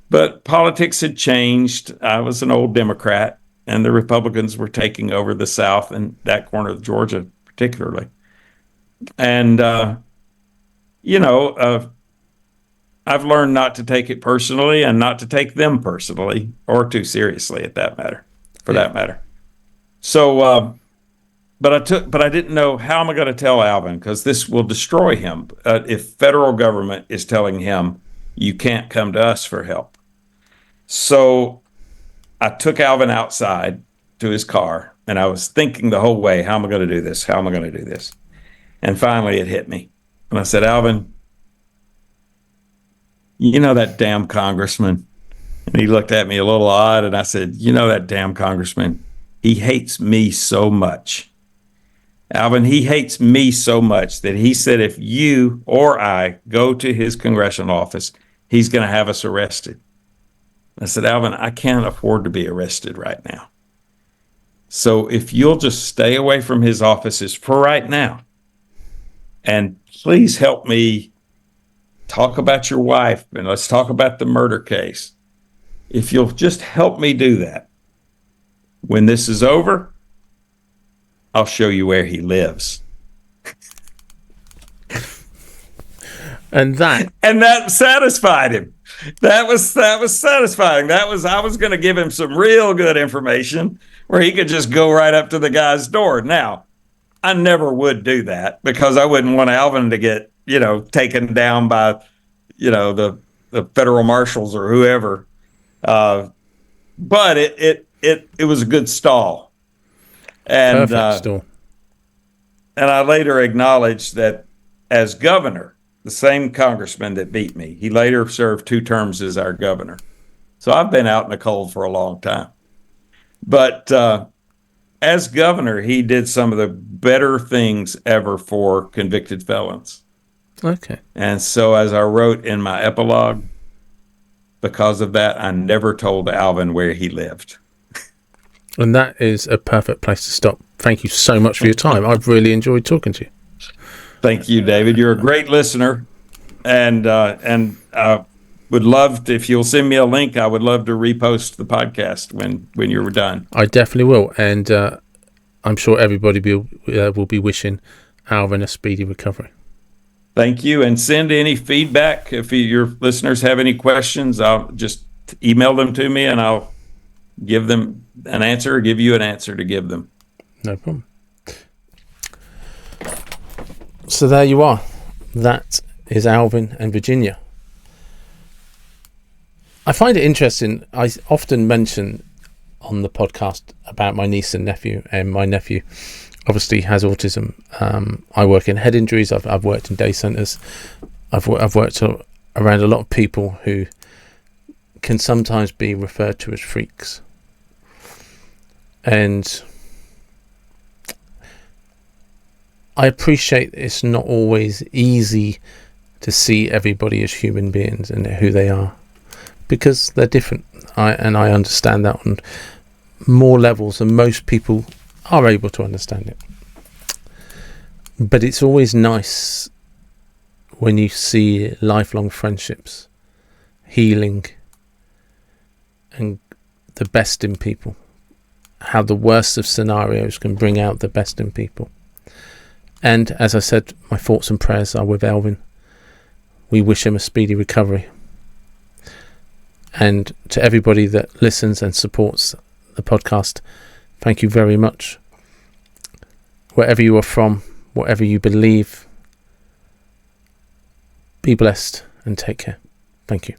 But politics had changed. I was an old Democrat. and the Republicans were taking over the South and that corner of Georgia particularly. And, I've learned not to take it personally and not to take them personally or too seriously for that matter. So, but I didn't know, how am I going to tell Alvin? Because this will destroy him if federal government is telling him you can't come to us for help. So I took Alvin outside to his car, and I was thinking the whole way, how am I going to do this? How am I going to do this? And finally it hit me. And I said, Alvin, you know that damn congressman? And he looked at me a little odd, and I said, you know that damn congressman? He hates me so much. Alvin, he hates me so much that he said if you or I go to his congressional office, he's going to have us arrested. I said, Alvin, I can't afford to be arrested right now. So if you'll just stay away from his offices for right now, and please help me talk about your wife, and let's talk about the murder case. If you'll just help me do that, when this is over, I'll show you where he lives.
And that
satisfied him. That was satisfying. I was going to give him some real good information where he could just go right up to the guy's door. Now, I never would do that because I wouldn't want Alvin to get, taken down by, the federal marshals or whoever. But it was a good stall. And
perfect stall.
And I later acknowledged that as governor, the same congressman that beat me, he later served 2 terms as our governor. So I've been out in the cold for a long time. But as governor, he did some of the better things ever for convicted felons.
Okay.
And so as I wrote in my epilogue, because of that, I never told Alvin where he lived.
And that is a perfect place to stop. Thank you so much for your time. I've really enjoyed talking to you.
Thank you, David. You're a great listener, and would love to, if you'll send me a link, I would love to repost the podcast when you're done.
I definitely will, and I'm sure everybody will be wishing Alvin a speedy recovery.
Thank you, and send any feedback. If your listeners have any questions, I'll just email them to me, and I'll give them an answer or give you an answer to give them.
No problem. So there you are. That is Alvin and Virginia. I find it interesting. I often mention on the podcast about my niece and nephew, and my nephew obviously has autism. I work in head injuries. I've worked in day centres. I've worked around a lot of people who can sometimes be referred to as freaks. And I appreciate it's not always easy to see everybody as human beings and who they are, because they're different. I understand that on more levels than most people are able to understand it. But it's always nice when you see lifelong friendships, healing, and the best in people. How the worst of scenarios can bring out the best in people. And as I said, my thoughts and prayers are with Alvin. We wish him a speedy recovery. And to everybody that listens and supports the podcast, thank you very much. Wherever you are from, whatever you believe, be blessed and take care. Thank you.